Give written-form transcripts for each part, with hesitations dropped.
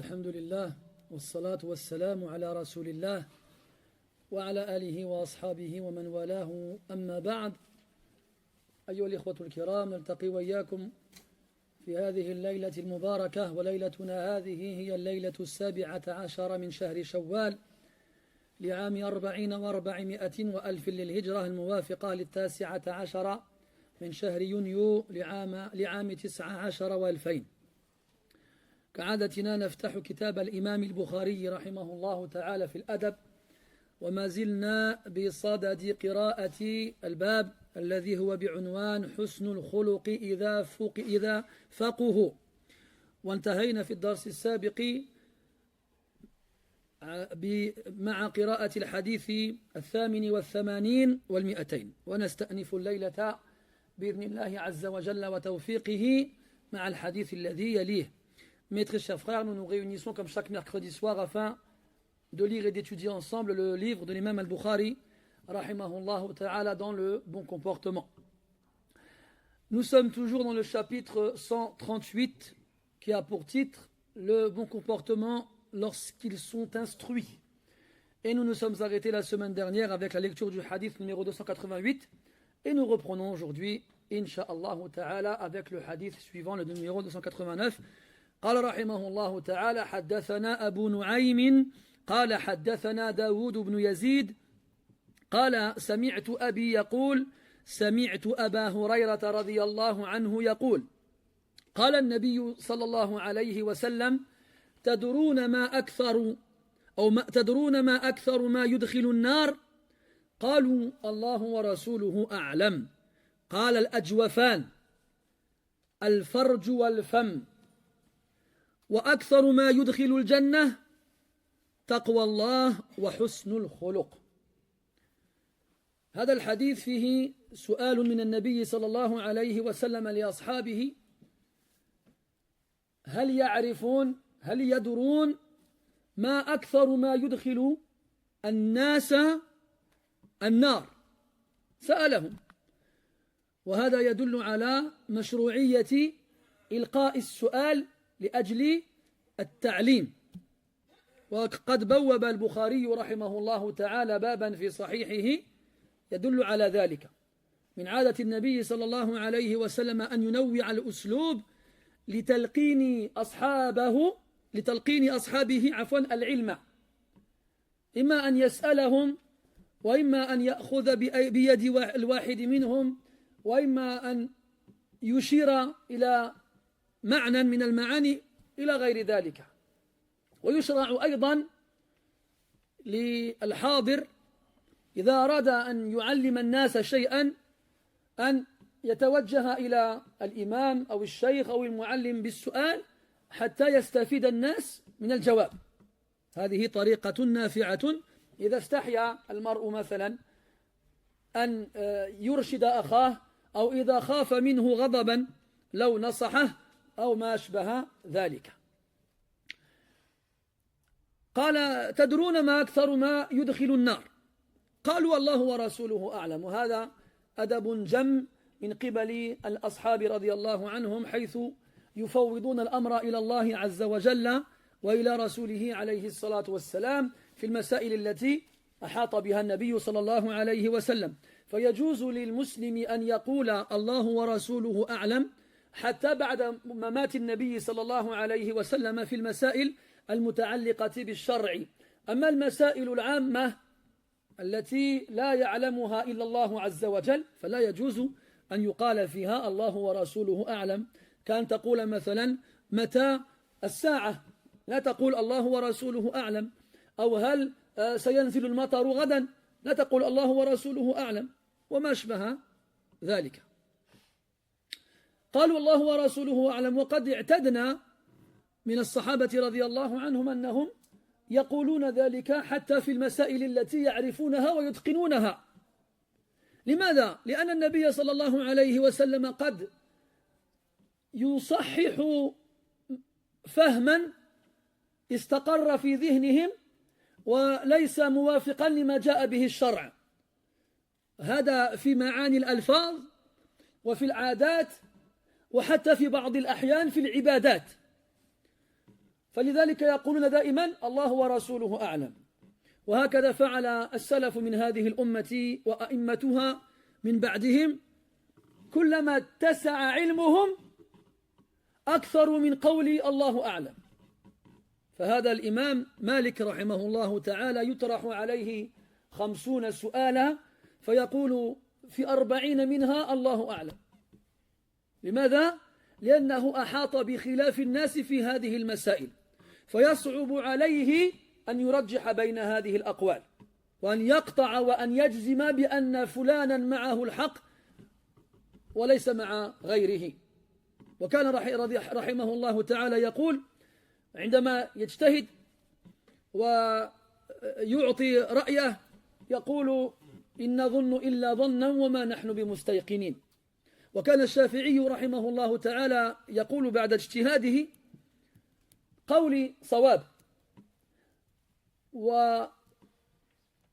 الحمد لله والصلاة والسلام على رسول الله وعلى آله وأصحابه ومن والاه أما بعد أيها الإخوة الكرام نلتقي وإياكم في هذه الليلة المباركة وليلتنا هذه هي الليلة 17 من شهر شوال لعام 40 وألف للهجرة الموافقة 19 من شهر يونيو لعام 19 و2000. كعادتنا نفتح كتاب الإمام البخاري رحمه الله تعالى في الأدب، وما زلنا بصدد قراءة الباب الذي هو بعنوان حسن الخلق إذا فقه، وانتهينا في الدرس السابق مع قراءة الحديث 88 و200، ونستأنف الليلة بإذن الله عز وجل وتوفيقه مع الحديث الذي يليه. Mes très chers frères, nous nous réunissons comme chaque mercredi soir afin de lire et d'étudier ensemble le livre de l'imam al-Bukhari, rahimahullah ta'ala, dans le bon comportement. Nous sommes toujours dans le chapitre 138 qui a pour titre le bon comportement lorsqu'ils sont instruits. Et nous nous sommes arrêtés la semaine dernière avec la lecture du hadith numéro 288 et nous reprenons aujourd'hui, incha'Allah ta'ala, avec le hadith suivant, le numéro 289. قال رحمه الله تعالى: حدثنا أبو نعيم قال حدثنا داود بن يزيد قال سمعت أبي يقول سمعت أبا هريرة رضي الله عنه يقول: قال النبي صلى الله عليه وسلم: تدرون ما أكثر ما يدخل النار؟ قالوا: الله ورسوله أعلم. قال: الأجوفان، الفرج والفم. وأكثر ما يدخل الجنة تقوى الله وحسن الخلق. هذا الحديث فيه سؤال من النبي صلى الله عليه وسلم لأصحابه: هل يدرون ما أكثر ما يدخل الناس النار؟ سألهم، وهذا يدل على مشروعية إلقاء السؤال لأجل التعليم. وقد بوب البخاري رحمه الله تعالى بابا في صحيحه يدل على ذلك. من عادة النبي صلى الله عليه وسلم أن ينوع الأسلوب لتلقين أصحابه العلم، إما أن يسألهم، وإما أن يأخذ بيد الواحد منهم، وإما أن يشير إلى معنى من المعاني إلى غير ذلك. ويشرع أيضا للحاضر إذا أراد أن يعلم الناس شيئا أن يتوجه إلى الإمام أو الشيخ أو المعلم بالسؤال حتى يستفيد الناس من الجواب. هذه طريقة نافعة إذا استحيا المرء مثلا أن يرشد أخاه، أو إذا خاف منه غضبا لو نصحه أو ما أشبه ذلك. قال: تدرون ما أكثر ما يدخل النار؟ قالوا: الله ورسوله أعلم. وهذا أدب جم من قبل الأصحاب رضي الله عنهم، حيث يفوضون الأمر إلى الله عز وجل وإلى رسوله عليه الصلاة والسلام في المسائل التي أحاط بها النبي صلى الله عليه وسلم. فيجوز للمسلم أن يقول الله ورسوله أعلم حتى بعد ممات النبي صلى الله عليه وسلم في المسائل المتعلقة بالشرع. أما المسائل العامة التي لا يعلمها إلا الله عز وجل فلا يجوز أن يقال فيها الله ورسوله أعلم. كان تقول مثلا متى الساعة، لا تقول الله ورسوله أعلم. أو هل سينزل المطر غدا، لا تقول الله ورسوله أعلم، وما أشبه ذلك. قالوا: الله ورسوله أعلم. وقد اعتدنا من الصحابة رضي الله عنهم أنهم يقولون ذلك حتى في المسائل التي يعرفونها ويتقنونها. لماذا؟ لأن النبي صلى الله عليه وسلم قد يصحح فهما استقر في ذهنهم وليس موافقا لما جاء به الشرع. هذا في معاني الألفاظ وفي العادات وحتى في بعض الأحيان في العبادات. فلذلك يقولون دائما الله ورسوله أعلم. وهكذا فعل السلف من هذه الأمة وأئمتها من بعدهم، كلما اتسع علمهم أكثر من قول الله أعلم. فهذا الإمام مالك رحمه الله تعالى يطرح عليه 50 سؤالا فيقول في 40 منها الله أعلم. لماذا؟ لأنه أحاط بخلاف الناس في هذه المسائل، فيصعب عليه أن يرجح بين هذه الأقوال، وأن يقطع وأن يجزم بأن فلانا معه الحق وليس مع غيره. وكان رحمه الله تعالى يقول عندما يجتهد ويعطي رأيه يقول إن نظن إلا ظنا وما نحن بمستيقنين. وكان الشافعي رحمه الله تعالى يقول بعد اجتهاده قولي صواب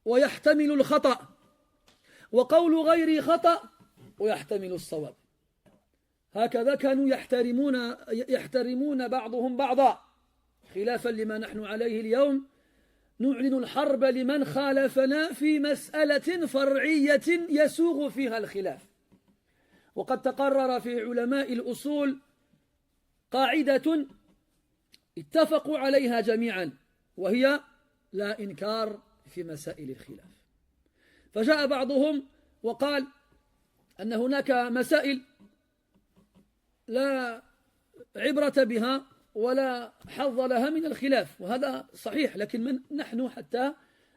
ويحتمل الخطأ، وقول غيري خطأ ويحتمل الصواب. هكذا كانوا يحترمون بعضهم بعضا، خلافا لما نحن عليه اليوم. نعلن الحرب لمن خالفنا في مسألة فرعية يسوغ فيها الخلاف. وقد تقرر في علماء الأصول قاعدة اتفقوا عليها جميعا، وهي لا إنكار في مسائل الخلاف. فجاء بعضهم وقال أن هناك مسائل لا عبرة بها ولا حظ لها من الخلاف، وهذا صحيح، لكن من نحن حتى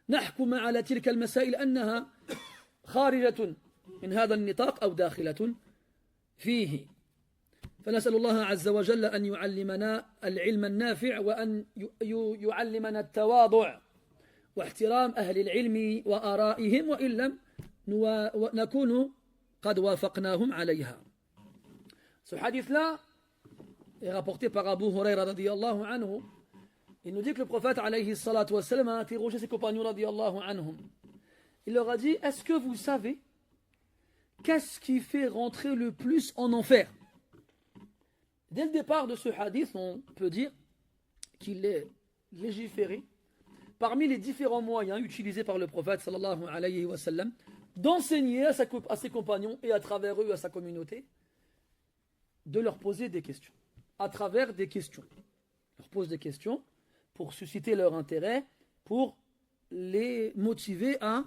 نحكم على تلك المسائل أنها خارجة من هذا النطاق أو داخلة فيه. فنسأل الله عز وجل أن يعلمنا العلم النافع، وأن يعلمنا التواضع واحترام أهل العلم وآرائهم، وإن لم نكون قد وافقناهم عليها. Ce hadith-là est rapporté par Abu Huraira radiyallahu anhu. Il nous dit que le prophète alayhi salatu wassalam a interrogé ses compagnons radiyallahu anhum. Il leur a dit: est-ce que vous savez qu'est-ce qui fait rentrer le plus en enfer? Dès le départ de ce hadith, on peut dire qu'il est légiféré parmi les différents moyens utilisés par le prophète sallallahu alayhi wa sallam d'enseigner à ses compagnons et à travers eux à sa communauté, de leur poser des questions, à travers des questions. Il leur pose des questions pour susciter leur intérêt, pour les motiver à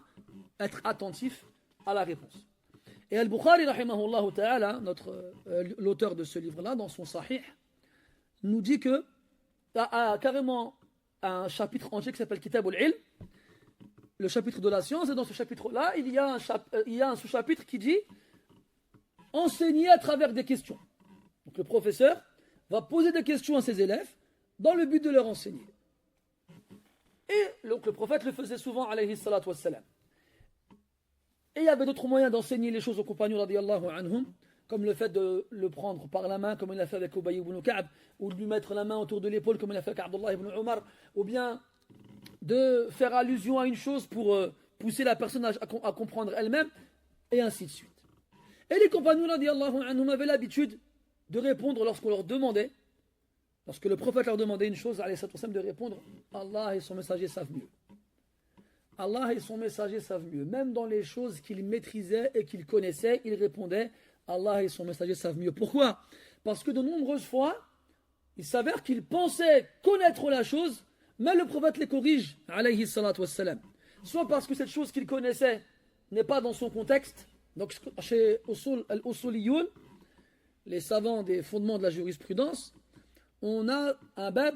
être attentifs à la réponse. Et Al-Bukhari, rahimahullah ta'ala, l'auteur de ce livre-là, dans son Sahih, nous dit que a carrément un chapitre entier qui s'appelle Kitab al-Ilm, le chapitre de la science, et dans ce chapitre-là, il y a un sous-chapitre qui dit enseigner à travers des questions. Donc le professeur va poser des questions à ses élèves dans le but de leur enseigner. Et donc le prophète le faisait souvent, alayhi salatu wassalam. Et il y avait d'autres moyens d'enseigner les choses aux compagnons radiyallahu anhum, comme le fait de le prendre par la main, comme il a fait avec Ubay ibn Ka'b, ou de lui mettre la main autour de l'épaule, comme il a fait avec Abdullah ibn Umar, ou bien de faire allusion à une chose pour pousser la personne à comprendre elle-même, et ainsi de suite. Et les compagnons radiyallahu anhum avaient l'habitude de répondre lorsqu'on leur demandait, lorsque le prophète leur demandait une chose, alayhi salatu wassalam, de répondre: Allah et son messager savent mieux. Allah et son messager savent mieux. Même dans les choses qu'ils maîtrisaient et qu'ils connaissaient, ils répondaient: Allah et son messager savent mieux. Pourquoi? Parce que de nombreuses fois, il s'avère qu'ils pensaient connaître la chose, mais le prophète les corrige, alayhi salatu wassalam. Soit parce que cette chose qu'ils connaissaient n'est pas dans son contexte. Donc chez al-Usuliyoun, les savants des fondements de la jurisprudence, on a un bab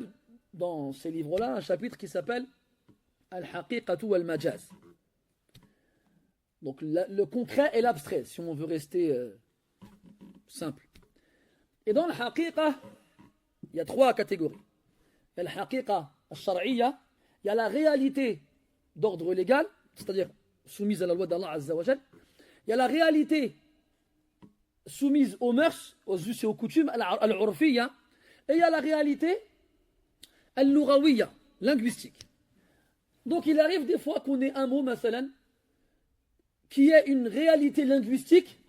dans ces livres-là, un chapitre qui s'appelle Al-Haqiqatu wal-Majaz. Donc le concret et l'abstrait, si on veut rester simple. Et dans Al-Haqiqa, il y a 3 catégories. Il y a Al-Haqiqa al-Shar'iyya, il y a la réalité d'ordre légal, c'est-à-dire soumise à la loi d'Allah Azza wa Jal. Il y a la réalité soumise aux mœurs, aux us et aux coutumes, al-urfiyya. Et il y a la réalité al-lughawiyya, linguistique. Donc il arrive des fois qu'on ait un mot, mathalan, qui est une réalité linguistique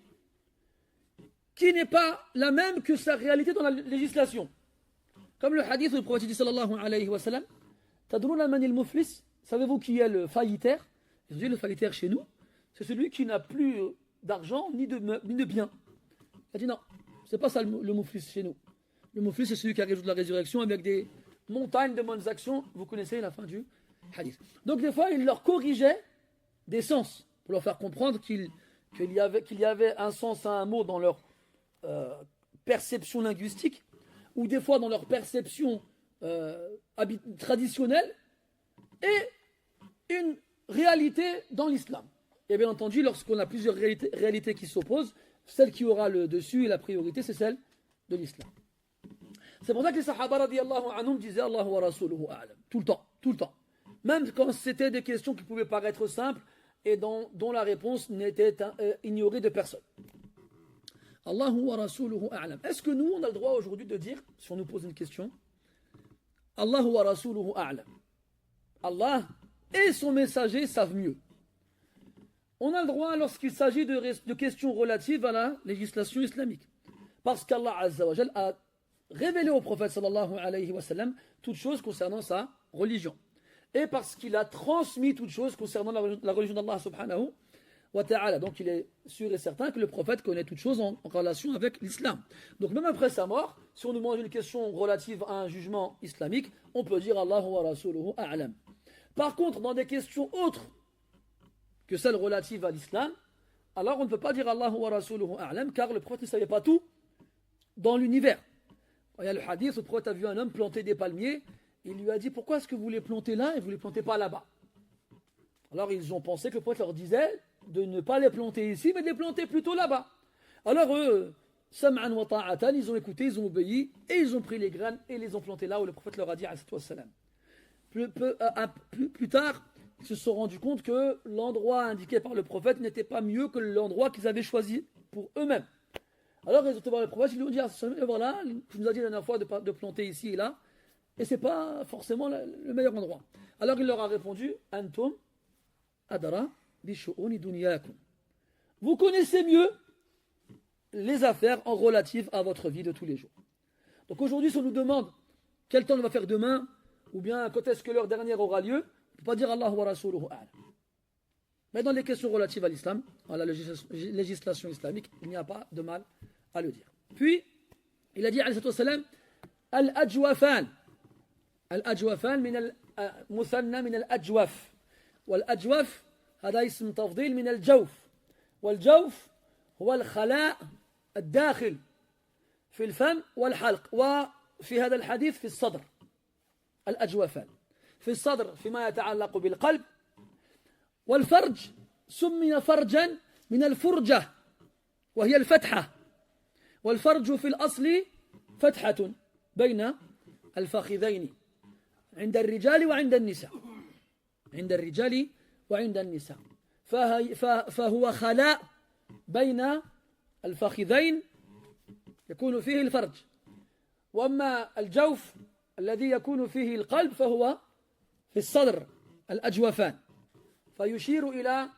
qui n'est pas la même que sa réalité dans la législation. Comme le hadith où le prophète dit sallallahu alayhi wa sallam, Tadruna man al-muflis, savez-vous qui est le faillitaire? Ils ont dit le faillitaire chez nous, c'est celui qui n'a plus d'argent ni de biens. Il a dit non, c'est pas ça le muflis chez nous. Le muflis c'est celui qui arrive de la résurrection avec des montagnes de bonnes actions. Vous connaissez la fin du hadith. Donc des fois il leur corrigeait des sens pour leur faire comprendre qu'il y avait un sens à un mot dans leur perception linguistique, ou des fois dans leur perception traditionnelle, et une réalité dans l'islam. Et bien entendu, lorsqu'on a plusieurs réalités qui s'opposent, celle qui aura le dessus et la priorité, c'est celle de l'islam. C'est pour ça que les Sahaba radiyallahu anhum disaient Allahu wa rasuluhu a'lam. Tout le temps. Même quand c'était des questions qui pouvaient paraître simples et dont la réponse n'était ignorée de personne. Allahu wa rasuluhu a'lam. Est-ce que nous, on a le droit aujourd'hui de dire, si on nous pose une question, Allahu wa rasuluhu a'lam. Allah et son messager savent mieux. On a le droit lorsqu'il s'agit de questions relatives à la législation islamique. Parce qu'Allah Azza wa Jal a révélé au prophète sallallahu alayhi wa sallam toutes choses concernant sa religion. Et parce qu'il a transmis toutes choses concernant la religion d'Allah subhanahu wa ta'ala. Donc il est sûr et certain que le prophète connaît toutes choses en relation avec l'islam. Donc même après sa mort, si on nous demande une question relative à un jugement islamique, on peut dire Allahu wa rasuluhu a'lam. Par contre, dans des questions autres que celles relatives à l'islam, alors on ne peut pas dire Allahu wa rasuluhu a'lam, car le prophète ne savait pas tout dans l'univers. Il y a le hadith où le prophète a vu un homme planter des palmiers. Il lui a dit pourquoi est-ce que vous les plantez là et vous ne les plantez pas là-bas? Alors ils ont pensé que le prophète leur disait de ne pas les planter ici, mais de les planter plutôt là-bas. Alors eux, sam'an wa ta'atan, ils ont écouté, ils ont obéi, et ils ont pris les graines et les ont plantées là où le prophète leur a dit alayhi wassalam. Plus tard, ils se sont rendus compte que l'endroit indiqué par le prophète n'était pas mieux que l'endroit qu'ils avaient choisi pour eux-mêmes. Alors ils ont été voir le prophète, ils lui ont dit voilà, tu nous as dit la dernière fois de planter ici et là, et ce n'est pas forcément le meilleur endroit. Alors il leur a répondu Antum adara bi shu'uni dunyakum. Vous connaissez mieux les affaires en relative à votre vie de tous les jours. Donc aujourd'hui, si on nous demande quel temps on va faire demain, ou bien quand est-ce que l'heure dernière aura lieu, on ne peut pas dire Allahu wa rasuluhu a'lam. Mais dans les questions relatives à l'islam, à la législation islamique, il n'y a pas de mal à le dire. Puis, il a dit alayhi wassalam al-ajwafan. Al-ajwafan min al-muthanna min al-ajwaf. Wal-ajwaf, هذا اسم تفضيل من الجوف. والجوف هو الخلاء الداخل في الفم والحلق. وفي هذا الحديث في الصدر. الأجوفان في الصدر فيما يتعلق بالقلب. والفرج سمي فرجا من الفرجة وهي الفتحة. والفرج في الأصل فتحة بين الفخذين عند الرجال وعند النساء. عند الرجال وعند النساء. فهو خلاء بين الفخذين يكون فيه الفرج. وأما الجوف الذي يكون فيه القلب فهو في الصدر الأجوفان. فيشير إلى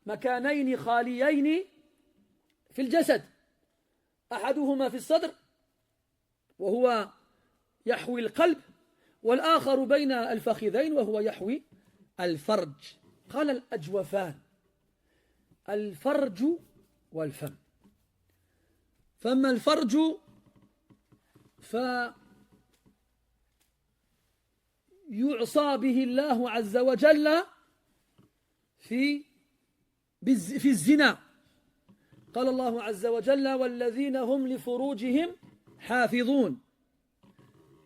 مكانين خاليين في الجسد، أحدهما في الصدر وهو يحوي القلب، والآخر بين الفخذين وهو يحوي الفرج. قال الأجوفان الفرج والفم. فأما الفرج فيعصى به الله عز وجل في الزنا. قال الله عز وجل والذين هم لفروجهم حافظون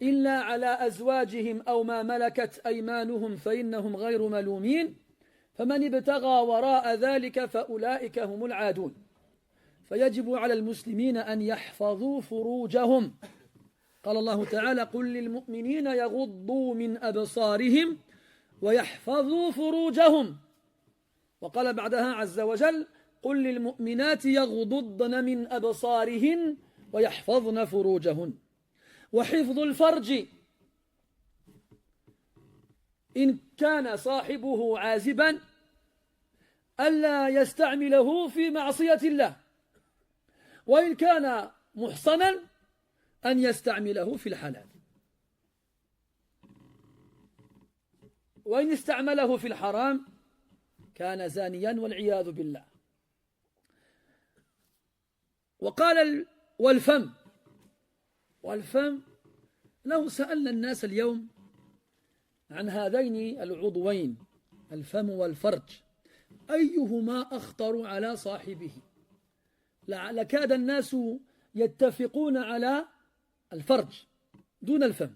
إلا على أزواجهم أو ما ملكت أيمانهم فإنهم غير ملومين فمن ابتغى وراء ذلك فأولئك هم العادون. فيجب على المسلمين أن يحفظوا فروجهم. قال الله تعالى قل للمؤمنين يغضوا من أبصارهم ويحفظوا فروجهم. وقال بعدها عز وجل قل للمؤمنات يغضضن من أبصارهن ويحفظن فروجهن. وحفظ الفرج إن كان صاحبه عازبا ألا يستعمله في معصية الله، وإن كان محصنا أن يستعمله في الحلال. وإن استعمله في الحرام كان زانيا والعياذ بالله. وقال والفم لو سألنا الناس اليوم عن هذين العضوين الفم والفرج أيهما أخطر على صاحبه لكاد الناس يتفقون على الفرج دون الفم،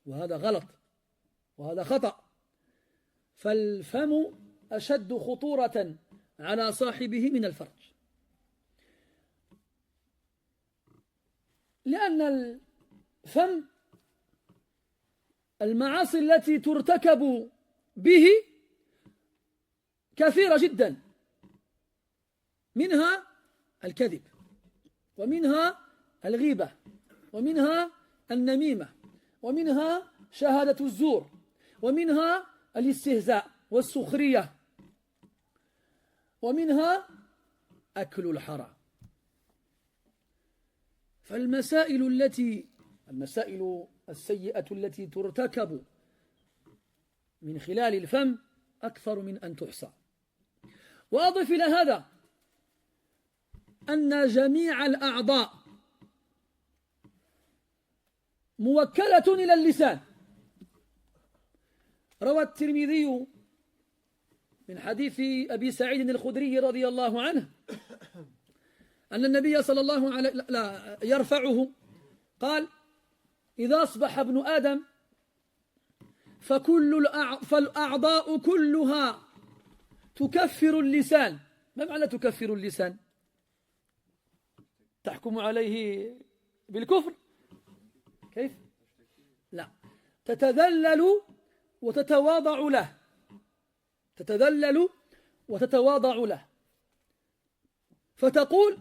وهذا غلط وهذا خطأ. فالفم أشد خطورة على صاحبه من الفرج، لأن الفم المعاصي التي ترتكب به كثيرة جدا، منها الكذب، ومنها الغيبة، ومنها النميمة، ومنها شهادة الزور، ومنها الاستهزاء والسخرية، ومنها أكل الحرام. فالمسائل السيئة التي ترتكب من خلال الفم أكثر من أن تحصى. وأضف إلى هذا أن جميع الأعضاء موكلة إلى اللسان. روى الترمذي من حديث أبي سعيد الخدري رضي الله عنه أن النبي صلى الله عليه لا يرفعه قال: إذا أصبح ابن آدم فالأعضاء كلها تكفر اللسان. ما معنى تكفر اللسان؟ تحكم عليه بالكفر؟ كيف؟ لا، تتذلل وتتواضع له، تتذلل وتتواضع له، فتقول: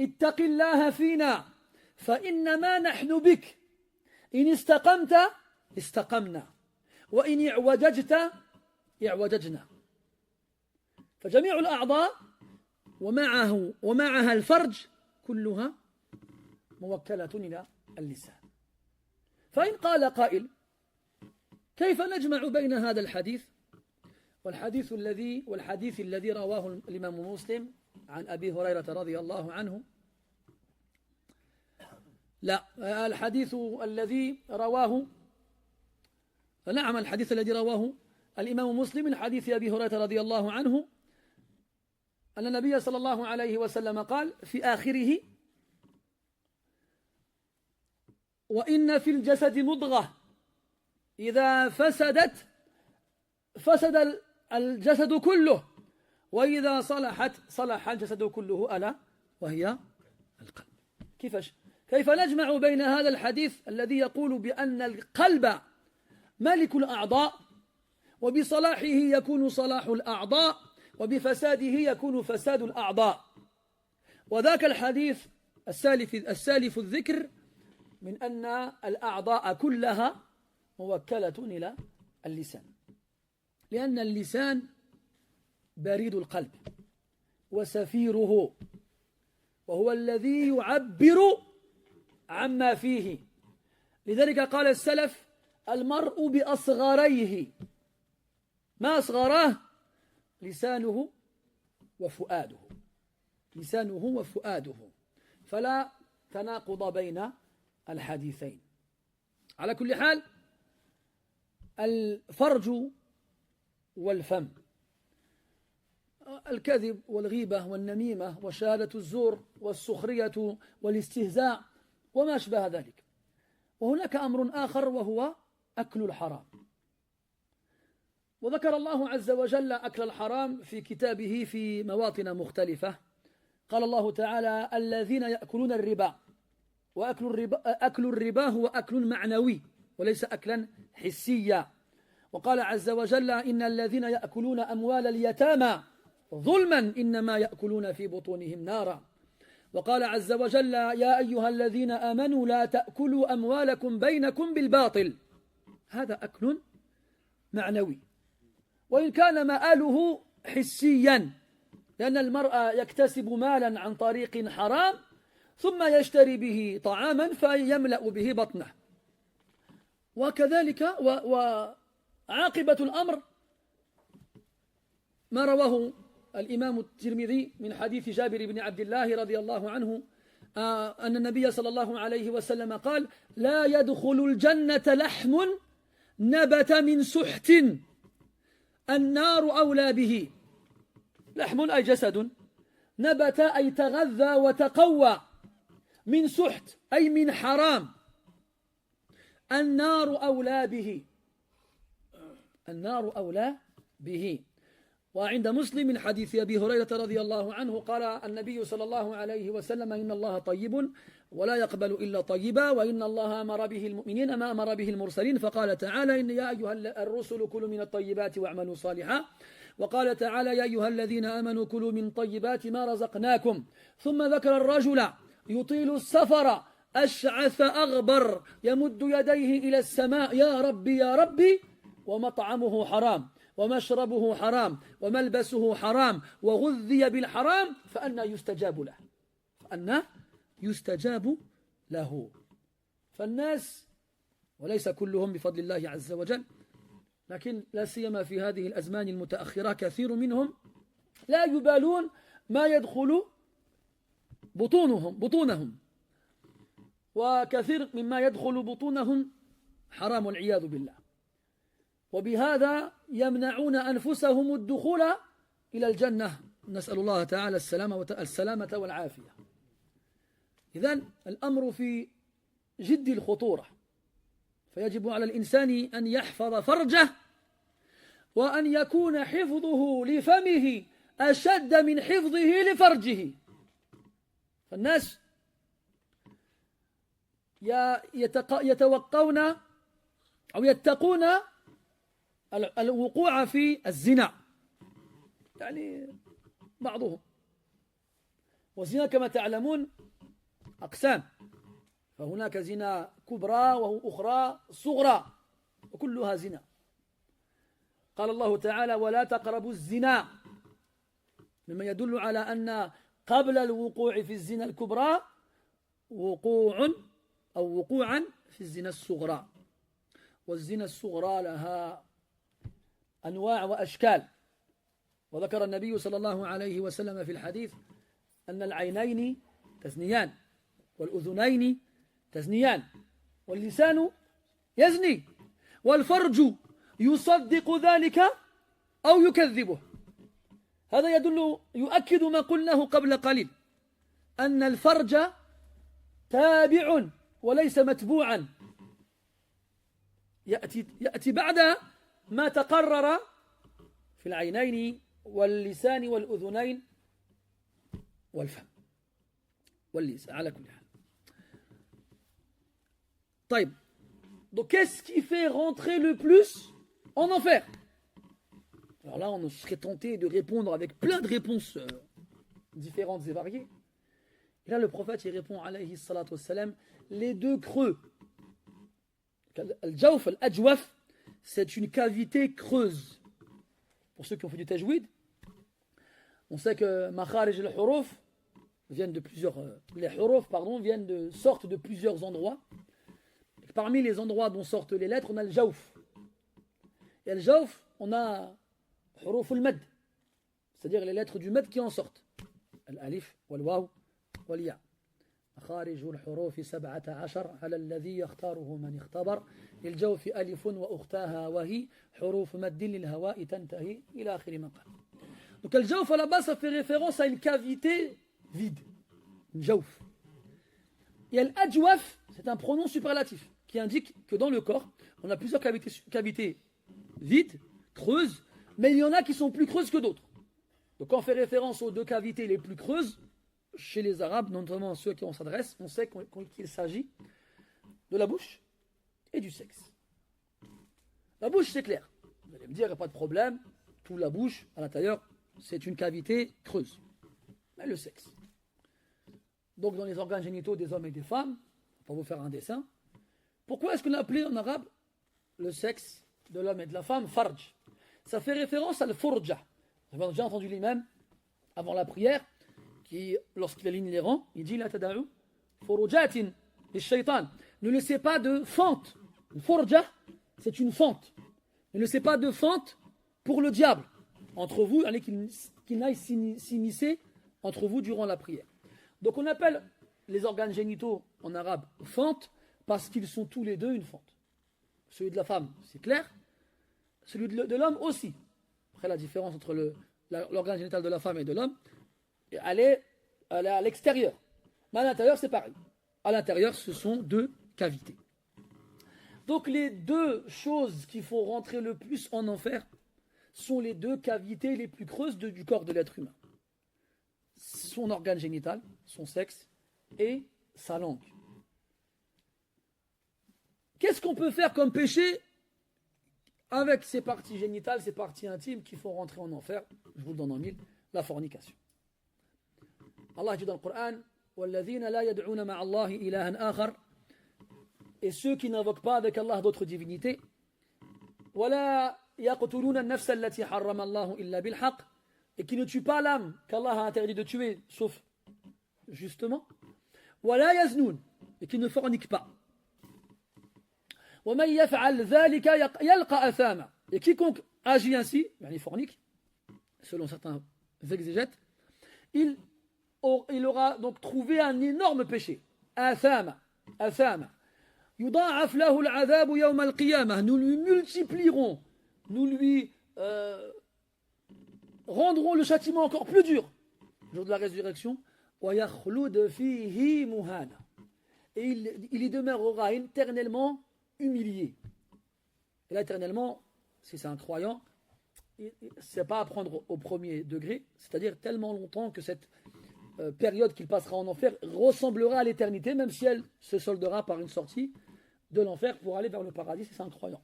اتق الله فينا فإنما نحن بك، إن استقمت استقمنا، وإن اعوججت اعوججنا. فجميع الأعضاء ومعها الفرج كلها موكلة إلى اللسان. فإن قال قائل: كيف نجمع بين هذا الحديث والحديث الذي رواه الإمام مسلم عن أبي هريرة رضي الله عنه؟ لا، الحديث الذي رواه الإمام مسلم من حديث أبي هريرة رضي الله عنه أن النبي صلى الله عليه وسلم قال في آخره: وإن في الجسد مضغة إذا فسدت فسد الجسد كله، وإذا صلحت صلح الجسد كله، ألا وهي القلب. كيف نجمع بين هذا الحديث الذي يقول بأن القلب ملك الأعضاء، وبصلاحه يكون صلاح الأعضاء، وبفساده يكون فساد الأعضاء، وذاك الحديث السالف الذكر من أن الأعضاء كلها موكلة إلى اللسان، لأن اللسان بريد القلب وسفيره، وهو الذي يعبر عما فيه. لذلك قال السلف: المرء بأصغريه، ما أصغراه؟ لسانه وفؤاده، لسانه وفؤاده، فلا تناقض بين الحديثين. على كل حال، الفرج والفم، الكذب والغيبة والنميمة وشهادة الزور والسخرية والاستهزاء وما أشبه ذلك. وهناك أمر آخر وهو أكل الحرام. وذكر الله عز وجل أكل الحرام في كتابه في مواطن مختلفة. قال الله تعالى: الذين يأكلون الربا. وأكل الربا هو أكل معنوي وليس أكلا حسيا. وقال عز وجل: إن الذين يأكلون أموال اليتامى ظلما إنما يأكلون في بطونهم نارا. وقال عز وجل: يا أيها الذين آمنوا لا تأكلوا أموالكم بينكم بالباطل. هذا أكل معنوي، وإن كان مآله حسيا، لأن المرء يكتسب مالا عن طريق حرام ثم يشتري به طعاما فيملأ به بطنه. وكذلك عاقبة الأمر ما رواه الإمام الترمذي من حديث جابر بن عبد الله رضي الله عنه أن النبي صلى الله عليه وسلم قال: لا يدخل الجنة لحم نبت من سحت النار أولى به. لحم أي جسد، نبت أي تغذى وتقوى، من سحت أي من حرام، النار أولى به، النار أولى به. وعند مسلم من حديث أبي هريرة رضي الله عنه قال النبي صلى الله عليه وسلم: إن الله طيب ولا يقبل إلا طيبا، وإن الله أمر به المؤمنين ما أمر به المرسلين، فقال تعالى: إن يا أيها الرسل كلوا من الطيبات واعملوا صالحا، وقال تعالى: يا أيها الذين آمنوا كلوا من طيبات ما رزقناكم. ثم ذكر الرجل يطيل السفر أشعث أغبر يمد يديه إلى السماء: يا ربي يا ربي، ومطعمه حرام ومشربه حرام وملبسه حرام وغذي بالحرام، فأنى يستجاب له، فأنى يستجاب له. فالناس، وليس كلهم بفضل الله عز وجل، لكن لا سيما في هذه الأزمان المتأخرة كثير منهم لا يبالون ما يدخل بطونهم، وكثير مما يدخل بطونهم حرام والعياذ بالله، وبهذا يمنعون أنفسهم الدخول إلى الجنة، نسأل الله تعالى السلامة والعافية. إذن الأمر في جد الخطورة، فيجب على الإنسان أن يحفظ فرجه، وأن يكون حفظه لفمه أشد من حفظه لفرجه. فالناس يتوقون أو يتقون الوقوع في الزنا، يعني بعضهم. والزنا كما تعلمون أقسام، فهناك زنا كبرى وأخرى صغرى، وكلها زنا. قال الله تعالى: ولا تقربوا الزنا، مما يدل على أن قبل الوقوع في الزنا الكبرى وقوعا في الزنا الصغرى. والزنا الصغرى لها أنواع وأشكال، وذكر النبي صلى الله عليه وسلم في الحديث أن العينين تزنيان، والأذنين تزنيان، واللسان يزني، والفرج يصدق ذلك أو يكذبه. هذا يؤكد ما قلناه قبل قليل، أن الفرج تابع وليس متبوعا، يأتي بعد ما تقرر في العينين واللسان والأذنين والفم واللسان على كل حال. طيب، donc qu'est-ce qui fait rentrer le plus en enfer? Alors là, on serait tenté de répondre avec plein de réponses différentes et variées. Et là, le prophète, il répond, alayhi salatu wassalam, les deux creux. Al-Jawf, al-Ajwaf, c'est une cavité creuse. Pour ceux qui ont fait du tajwid, on sait que makharij al-huruf viennent de plusieurs, sortent de plusieurs endroits. Et parmi les endroits dont sortent les lettres, on a le Jawf. Et le Jawf, on a huruf al-mad, c'est-à-dire les lettres du mad qui en sortent. Al-alif, wal-waw, wal-ya. مخارج الحروف 17 على الذي يختاره من اختبر للجوف ألف وأختاها وهي حروف مد للهواء تنتهي إلى آخر ما قال. Donc le jawf à la base ça fait référence à une cavité vide, une jawf. Et l'ajwaf, c'est un pronom superlatif qui indique que dans le corps on a plusieurs cavités vides, creuses, mais il y en a qui sont plus creuses que d'autres. Donc quand on fait référence aux deux cavités les plus creuses chez les Arabes, notamment ceux qui on s'adresse, on sait qu'il s'agit de la bouche et du sexe. La bouche, c'est clair. Vous allez me dire, il n'y a pas de problème. Tout la bouche, à l'intérieur, c'est une cavité creuse. Mais le sexe. Donc, dans les organes génitaux des hommes et des femmes, pour vous faire un dessin, pourquoi est-ce qu'on a appelé en arabe le sexe de l'homme et de la femme farj? Ça fait référence à l'furja. Vous avez déjà entendu l'imam, avant la prière, qui, lorsqu'il aligne les rangs, il dit la tada'u furujatin les shaytan. Ne laissez pas de fente. Une furja, c'est une fente. Ne laissez pas de fente pour le diable entre vous, qu'il n'aille s'immiscer entre vous durant la prière. Donc on appelle les organes génitaux en arabe fente parce qu'ils sont tous les deux une fente. Celui de la femme, c'est clair. Celui de l'homme aussi. Après, la différence entre l'organe génital de la femme et de l'homme, elle est à l'extérieur. Mais à l'intérieur, c'est pareil. À l'intérieur, ce sont deux cavités. Donc les deux choses qui font rentrer le plus en enfer sont les deux cavités les plus creuses du corps de l'être humain. Son organe génital, son sexe et sa langue. Qu'est-ce qu'on peut faire comme péché avec ces parties génitales, ces parties intimes qui font rentrer en enfer? Je vous le donne en mille, la fornication. Allah dit dans le Coran, وَالَّذِينَ لَا يَدْعُونَ مَعَ اللَّهِ إِلَهًا آخَرَ, et ceux qui n'invoquent pas avec Allah d'autres divinités, وَلَا يَقْتُلُونَ النَّفْسَ الَّتِي حَرَّمَ اللَّهُ إِلَّا بِالْحَقِّ, et qui ne tuent pas l'âme qu'Allah a interdit de tuer, sauf justement, وَلَا يَزْنُونَ, et qui ne forniquent pas. وَمَنْ يَفْعَلْ ذَلِكَ يَلْقَى أَثَامًا, et quiconque agit ainsi, il fornique, selon certains exégètes, il aura donc trouvé un énorme péché. Athama. Yuda'af lahu al-'adhabu yawm al-qiyamah. Nous lui multiplierons, nous lui rendrons le châtiment encore plus dur le jour de la résurrection. Wa yakhlud fihi muhana. Et il y demeurera éternellement humilié. Et là, éternellement, si c'est un croyant, c'est pas à prendre au premier degré, c'est-à-dire tellement longtemps que cette période qu'il passera en enfer ressemblera à l'éternité, même si elle se soldera par une sortie de l'enfer pour aller vers le paradis si c'est un croyant.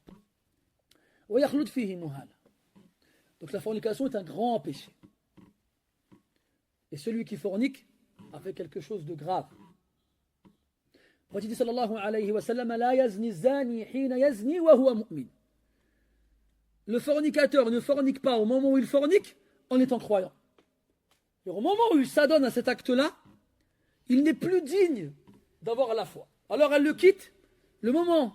Donc la fornication est un grand péché. Et celui qui fornique a fait quelque chose de grave. Il dit sallallahu alayhi wa sallam, la yazni zani hina yazni wa huwa mu'min. Le fornicateur ne fornique pas au moment où il fornique en étant croyant. Et au moment où il s'adonne à cet acte-là, il n'est plus digne d'avoir la foi. Alors elle le quitte, le moment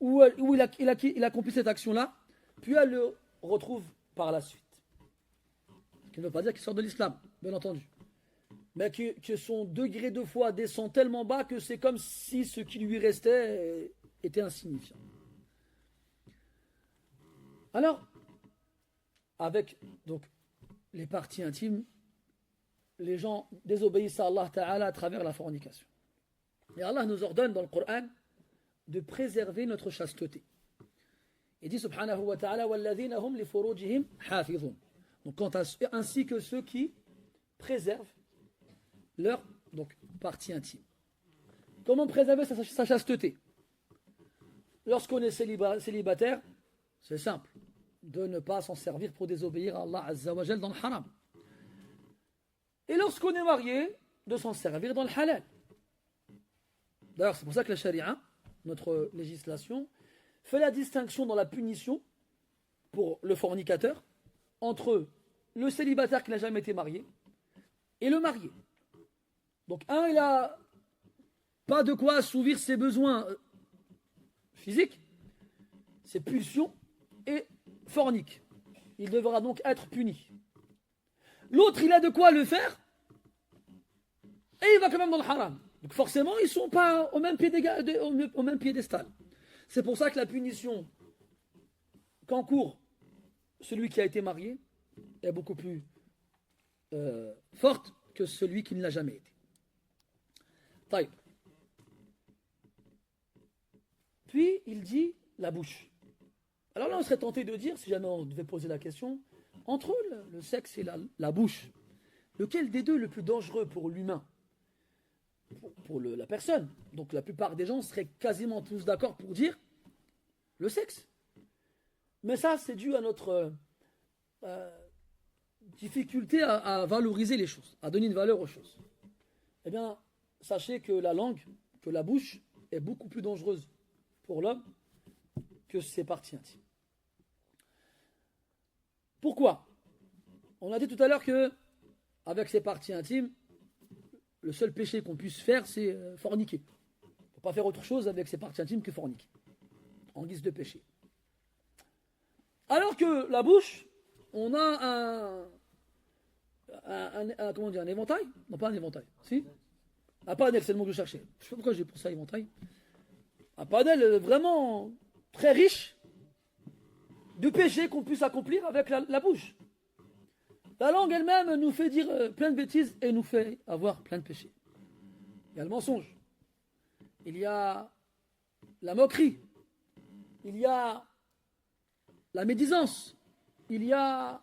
où il accomplit cette action-là, puis elle le retrouve par la suite. Ce qui ne veut pas dire qu'il sort de l'islam, bien entendu. Mais que son degré de foi descend tellement bas que c'est comme si ce qui lui restait était insignifiant. Alors, avec donc les parties intimes, les gens désobéissent à Allah Ta'ala à travers la fornication. Et Allah nous ordonne dans le Coran de préserver notre chasteté. Il dit subhanahu wa ta'ala وَالَّذِينَ هُمْ لِفُرُوجِهِمْ حَافِظُونَ. Donc ainsi que ceux qui préservent leur partie intime. Comment préserver sa chasteté? Lorsqu'on est célibataire, c'est simple, de ne pas s'en servir pour désobéir à Allah Azza wa Jal dans le haram. Et lorsqu'on est marié, de s'en servir dans le halal. D'ailleurs, c'est pour ça que la charia, notre législation, fait la distinction dans la punition pour le fornicateur entre le célibataire qui n'a jamais été marié et le marié. Donc un, il n'a pas de quoi assouvir ses besoins physiques, ses pulsions, et fornique. Il devra donc être puni. L'autre, il a de quoi le faire, et il va quand même dans le haram. Donc forcément, ils ne sont pas au même piédestal. C'est pour ça que la punition qu'encourt celui qui a été marié est beaucoup plus forte que celui qui ne l'a jamais été. Taïb. Puis il dit la bouche. Alors là, on serait tenté de dire, si jamais on devait poser la question, entre le sexe et la bouche, lequel des deux est le plus dangereux pour l'humain, pour la personne? Donc la plupart des gens seraient quasiment tous d'accord pour dire le sexe. Mais ça, c'est dû à notre difficulté à valoriser les choses, à donner une valeur aux choses. Eh bien, sachez que la langue, que la bouche, est beaucoup plus dangereuse pour l'homme que ses parties intimes. Pourquoi? On a dit tout à l'heure que, avec ses parties intimes, le seul péché qu'on puisse faire, c'est forniquer. Il ne faut pas faire autre chose avec ses parties intimes que forniquer, en guise de péché. Alors que la bouche, on a comment dire, un éventail. Non, pas un éventail. Si. Un panel, c'est le mot que je cherchais. Je sais pas pourquoi j'ai pensé à éventail. Un panel vraiment très riche de péchés qu'on puisse accomplir avec la bouche. La langue elle-même nous fait dire plein de bêtises et nous fait avoir plein de péchés. Il y a le mensonge. Il y a la moquerie. Il y a la médisance. Il y a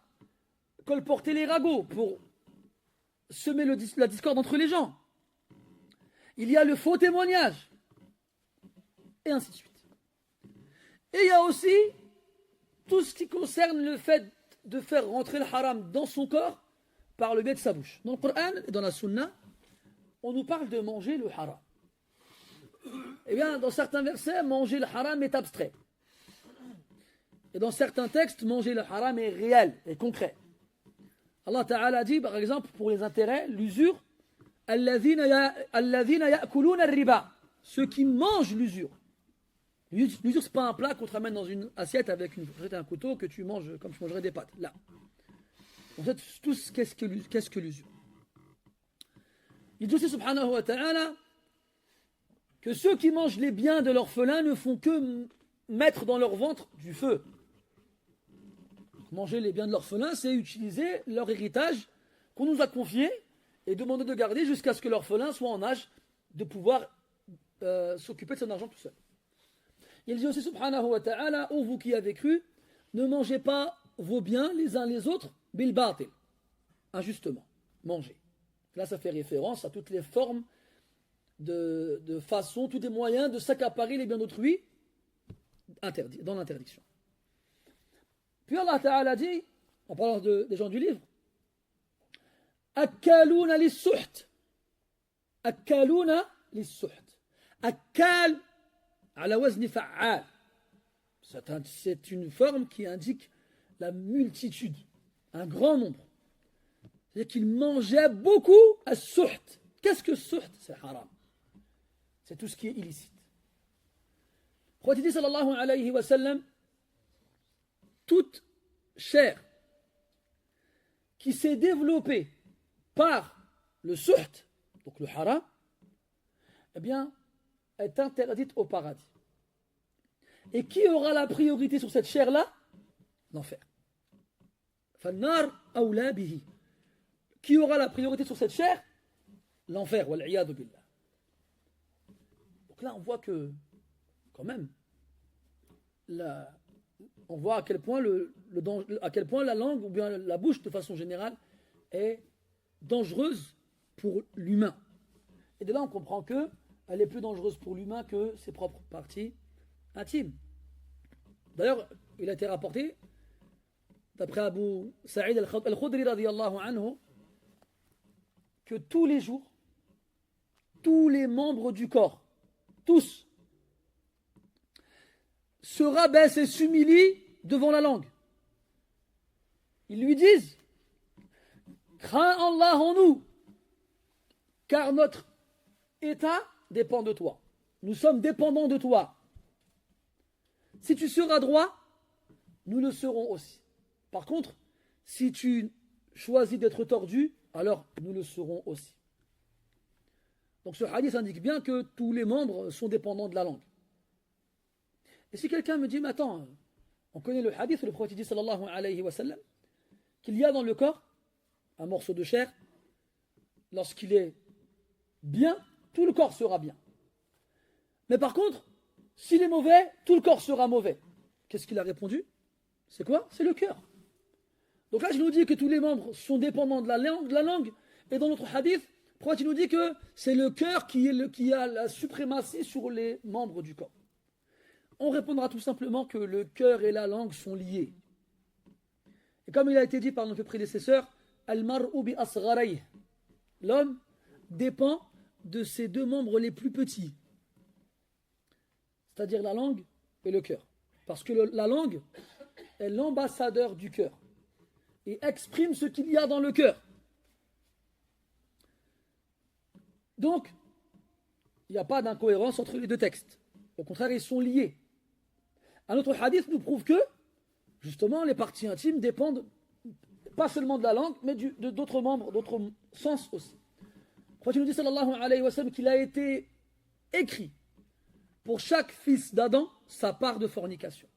colporter les ragots pour semer la discorde entre les gens. Il y a le faux témoignage. Et ainsi de suite. Et il y a aussi tout ce qui concerne le fait de faire rentrer le haram dans son corps par le biais de sa bouche. Dans le Coran et dans la Sunna, on nous parle de manger le haram. Eh bien, dans certains versets, manger le haram est abstrait. Et dans certains textes, manger le haram est réel et concret. Allah Ta'ala dit, par exemple, pour les intérêts, l'usure, alladhina ya'kuluna riba, ceux qui mangent l'usure. L'usure, c'est pas un plat qu'on te ramène dans une assiette avec une fourchette et un couteau que tu manges comme tu mangerais des pâtes. Là. En fait, tous, qu'est-ce que l'usure? Il dit aussi, subhanahu wa ta'ala, que ceux qui mangent les biens de l'orphelin ne font que mettre dans leur ventre du feu. Manger les biens de l'orphelin, c'est utiliser leur héritage qu'on nous a confié et demander de garder jusqu'à ce que l'orphelin soit en âge de pouvoir s'occuper de son argent tout seul. Il dit aussi, subhanahu wa ta'ala, ô vous qui avez cru, ne mangez pas vos biens les uns les autres, bil batil, injustement, mangez. Là, ça fait référence à toutes les formes de façon, tous les moyens de s'accaparer les biens d'autrui, interdit, dans l'interdiction. Puis Allah Ta'ala dit, en parlant des gens du livre, Akkaluna lis-suht. Akkaluna lis-suht. Akkal ala wazni fa'al. C'est une forme qui indique la multitude, un grand nombre. C'est-à-dire qu'il mangeait beaucoup à suht. Qu'est-ce que suht? C'est haram. C'est tout ce qui est illicite. Le prophète dit sallallahu alayhi wa sallam, toute chair qui s'est développée par le suht, donc le haram, eh bien, est interdite au paradis. Et qui aura la priorité sur cette chair-là? L'enfer. Fannar awla bihi. Qui aura la priorité sur cette chair? L'enfer. Wal'iyadu billah. Donc là, on voit que, quand même, on voit à quel point à quel point la langue ou bien la bouche de façon générale est dangereuse pour l'humain. Et de là on comprend que elle est plus dangereuse pour l'humain que ses propres parties intimes. D'ailleurs, il a été rapporté d'après Abu Sa'id al-Khudri radiyallahu anhu que tous les jours, tous les membres du corps, tous, se rabaissent et s'humilient devant la langue. Ils lui disent, crains Allah en nous, car notre état dépend de toi. Nous sommes dépendants de toi. Si tu seras droit, nous le serons aussi. Par contre, si tu choisis d'être tordu, alors nous le serons aussi. Donc ce hadith indique bien que tous les membres sont dépendants de la langue. Et si quelqu'un me dit, mais attends, on connaît le hadith, le prophète dit sallallahu alayhi wa sallam, qu'il y a dans le corps un morceau de chair, lorsqu'il est bien, tout le corps sera bien. Mais par contre, s'il est mauvais, tout le corps sera mauvais. Qu'est-ce qu'il a répondu? C'est quoi? C'est le cœur. Donc là, je nous dis que tous les membres sont dépendants de la langue, et dans notre hadith, le prophète nous dit que c'est le cœur qui a la suprématie sur les membres du corps. On répondra tout simplement que le cœur et la langue sont liés. Et comme il a été dit par notre prédécesseur, Al-mar'u bi asgharayh, l'homme dépend de ses deux membres les plus petits, c'est-à-dire la langue et le cœur. Parce que la langue est l'ambassadeur du cœur et exprime ce qu'il y a dans le cœur. Donc, il n'y a pas d'incohérence entre les deux textes. Au contraire, ils sont liés. Un autre hadith nous prouve que justement, les parties intimes dépendent pas seulement de la langue, mais d'autres membres, d'autres sens aussi. Quand il nous dit sallallahu alayhi wa sallam qu'il a été écrit pour chaque fils d'Adam sa part de fornication.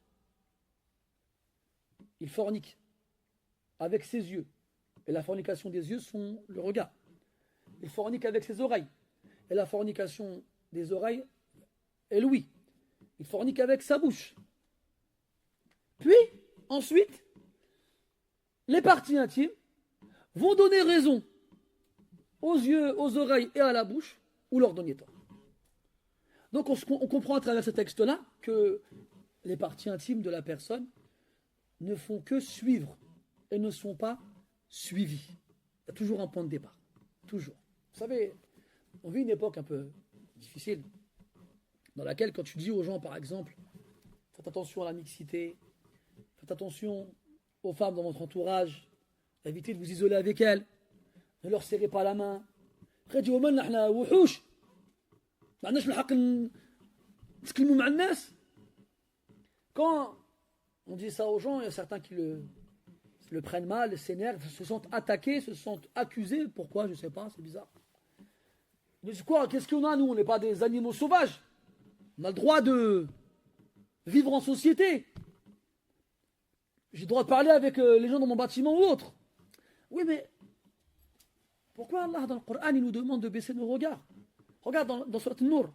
Il fornique avec ses yeux. Et la fornication des yeux sont le regard. Il fornique avec ses oreilles. Et la fornication des oreilles est l'ouïe. Il fornique avec sa bouche. Puis, ensuite, les parties intimes vont donner raison aux yeux, aux oreilles et à la bouche, ou leur donner tort. Donc on comprend à travers ce texte-là que les parties intimes de la personne ne font que suivre et ne sont pas suivies. Il y a toujours un point de départ. Toujours. Vous savez, on vit une époque un peu difficile, dans laquelle quand tu dis aux gens, par exemple, faites attention à la mixité, faites attention aux femmes dans votre entourage, évitez de vous isoler avec elles, ne leur serrez pas la main. Après, dis aux احنا وحوش ما عندناش الحق نتكلموا مع الناس. Quand on dit ça aux gens, il y a certains qui le prennent mal, s'énervent, se sentent attaqués, se sentent accusés. Pourquoi? Je ne sais pas, c'est bizarre. Mais c'est quoi? Qu'est-ce qu'on a, nous? On n'est pas des animaux sauvages. On a le droit de vivre en société. J'ai le droit de parler avec les gens dans mon bâtiment ou autre. Oui, mais pourquoi Allah, dans le Coran, il nous demande de baisser nos regards? Regarde dans Surat An-Nur.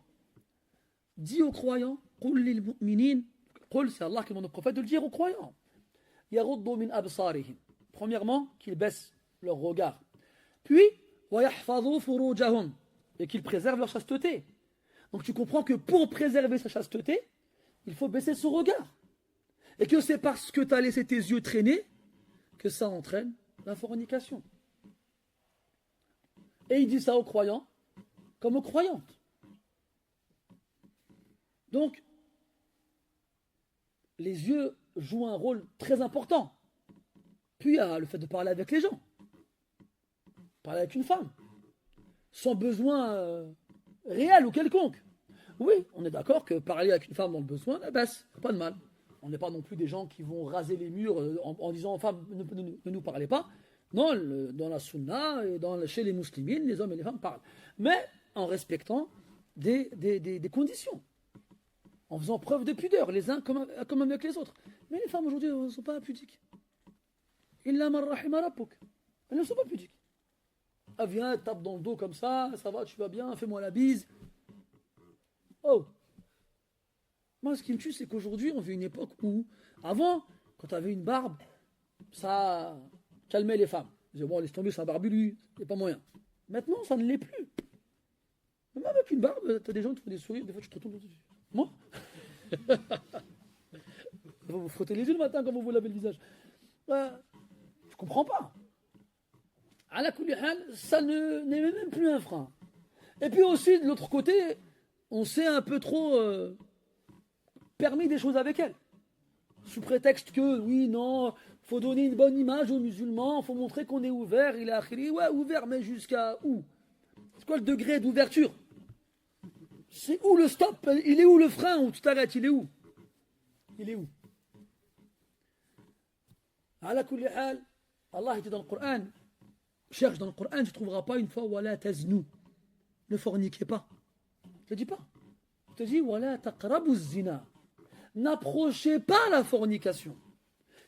Dis aux croyants, قُلْ لِلْمُؤْمِنِينَ, قُلْ, c'est Allah qui demande au prophète de le dire aux croyants. يَغُضُّوا مِنْ أَبْصَارِهِمْ. Premièrement, qu'ils baissent leur regard. Puis, وَيَحْفَظُوا فُرُوجَهُمْ. Et qu'ils préservent leur chasteté. Donc tu comprends que pour préserver sa chasteté, il faut baisser son regard. Et que c'est parce que tu as laissé tes yeux traîner que ça entraîne la fornication. Et il dit ça aux croyants comme aux croyantes. Donc, les yeux jouent un rôle très important. Puis il y a le fait de parler avec les gens. Parler avec une femme. Sans besoin réel ou quelconque. Oui, on est d'accord que parler avec une femme dans le besoin, la baisse, pas de mal. On n'est pas non plus des gens qui vont raser les murs en disant aux femmes ne nous parlez pas. Non, dans la sunna et chez les musulmans, les hommes et les femmes parlent. Mais en respectant des conditions. En faisant preuve de pudeur, les uns comme avec les autres. Mais les femmes aujourd'hui ne sont pas pudiques. Illa man rahima rabbuk. Elles ne sont pas pudiques. Ah, viens, tape dans le dos comme ça va, tu vas bien, fais-moi la bise. Oh! Moi, ce qui me tue, c'est qu'aujourd'hui, on vit une époque où, avant, quand tu avais une barbe, ça calmait les femmes. Ils disaient, bon, laisse tomber, c'est un barbu, lui, il n'y a pas moyen. Maintenant, ça ne l'est plus. Même avec une barbe, tu as des gens qui te font des sourires, des fois, tu te retournes. Moi? Vous vous frottez les yeux le matin quand vous vous lavez le visage. Je comprends pas. À la kulihal, ça n'est même plus un frein. Et puis aussi, de l'autre côté, on s'est un peu trop permis des choses avec elle. Sous prétexte que, oui, non, faut donner une bonne image aux musulmans, faut montrer qu'on est ouvert, il a akhiri, ouais, ouvert, mais jusqu'à où? C'est quoi le degré d'ouverture? C'est où le stop? Il est où le frein où tu t'arrêtes? Il est où? Il est où? À la kulihal, Allah était dans le Coran. Cherche dans le Coran, tu ne trouveras pas une fois wala taznu. Ne forniquez pas. Je te dis pas. Je te dis wala taqrabu zina. N'approchez pas la fornication.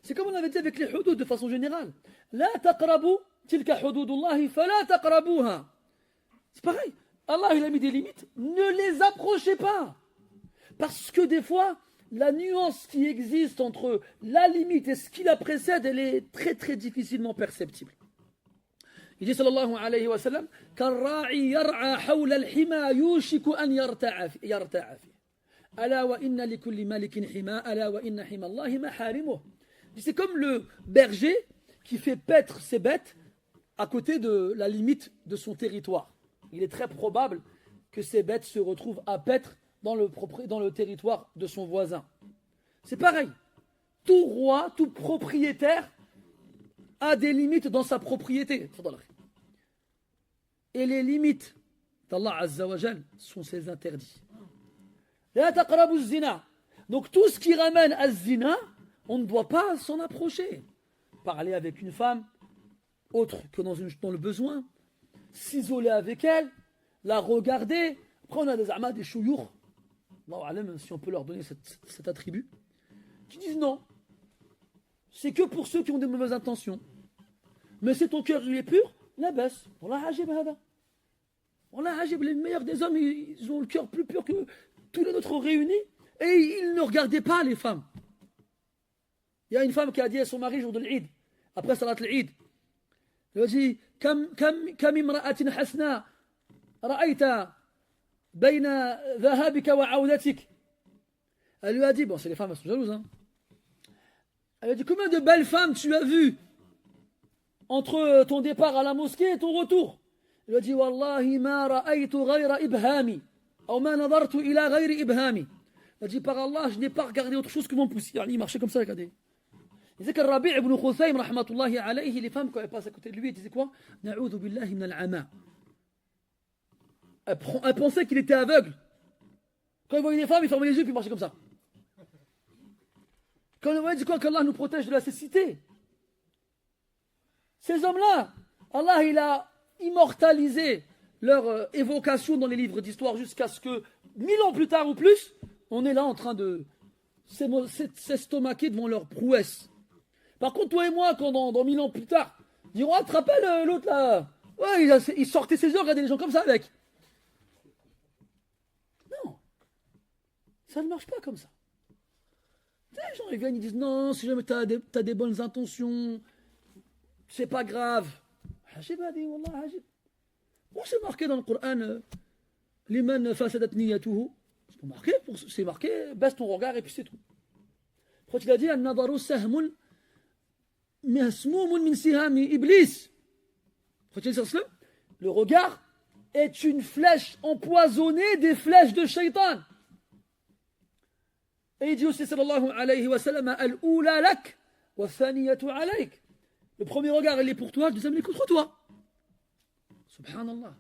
C'est comme on avait dit avec les hudud de façon générale. La taqrabu tilka hududullahi fala taqrabuha. C'est pareil. Allah il a mis des limites. Ne les approchez pas. Parce que des fois, la nuance qui existe entre la limite et ce qui la précède, elle est très très difficilement perceptible. Il dit sallallahu alayhi wa sallam Karra'i yar'a hawla al-hima yushiku an yarta'a fi. Ala wa inna li kulli malikin hima, ala wa inna hima Allahi maharimuh. C'est comme le berger qui fait paître ses bêtes à côté de la limite de son territoire. Il est très probable que ces bêtes se retrouvent à paître dans le territoire de son voisin. C'est pareil. Tout roi, tout propriétaire a des limites dans sa propriété. Et les limites d'Allah Azza wa Jal sont ses interdits. La taqrabu zina. Donc tout ce qui ramène à zina, on ne doit pas s'en approcher. Parler avec une femme, autre que dans le besoin, s'isoler avec elle, la regarder. Après, on a des chouyours, si on peut leur donner cet attribut, qui disent non. C'est que pour ceux qui ont des mauvaises intentions. Mais si ton cœur il est pur, la baisse. Wallah ajib hada. Wallah ajib, les meilleurs des hommes, ils ont le cœur plus pur que tous les autres réunis. Et ils ne regardaient pas les femmes. Il y a une femme qui a dit à son mari jour de l'Eid, après Salat l'Eid, elle a dit Kam imra'atin hasna ra'ayta bayna dhahabika wa awdatik. Elle lui a dit, bon, c'est les femmes, elles sont jalouses, hein. Elle a dit, combien de belles femmes tu as vues entre ton départ à la mosquée et ton retour? Elle a dit, Wallahi ma ra'aytu ghayra ibhami, ou ma nadartu ila ghayri ibhami. Elle a dit, par Allah, je n'ai pas regardé autre chose que mon pouce. Il marchait comme ça, regardez. Il disait que Rabi' ibn Khuthaym, rahmatullahi alayhi, les femmes, quand elles passent à côté de lui, elles disaient quoi? Na'udhu billahi min al-ama. Elle pensait qu'il était aveugle. Quand il voyait des femmes, il fermait les yeux puis il marchait comme ça. Quand on dit quoi? Qu'Allah nous protège de la cécité. Ces hommes-là, Allah il a immortalisé leur évocation dans les livres d'histoire jusqu'à ce que 1000 ans plus tard ou plus, on est là en train de s'estomaquer devant leur prouesse. Par contre, toi et moi, quand dans 1000 ans plus tard, diront, ah, tu te rappelles l'autre là? Ouais, il sortait ses yeux, regardait les gens comme ça avec. Non. Ça ne marche pas comme ça. Les gens ils viennent, ils disent, non, si jamais tu as des bonnes intentions, c'est pas grave. Hajib hadi, wallah hajib. Bon, c'est marqué dans le Coran, liman fasadat niyatuhu. C'est marqué, baisse ton regard et puis c'est tout. Quand il a dit, an-nadaru sahmun mahsmoumun min sihami iblis. Quand il dit, le regard est une flèche empoisonnée des flèches de shaitan. Et il dit aussi, sallallahu alayhi wa sallam, al-oula lak wa thaniyatu alayk. Le premier regard, il est pour toi, le deuxième, il est contre toi. Subhanallah.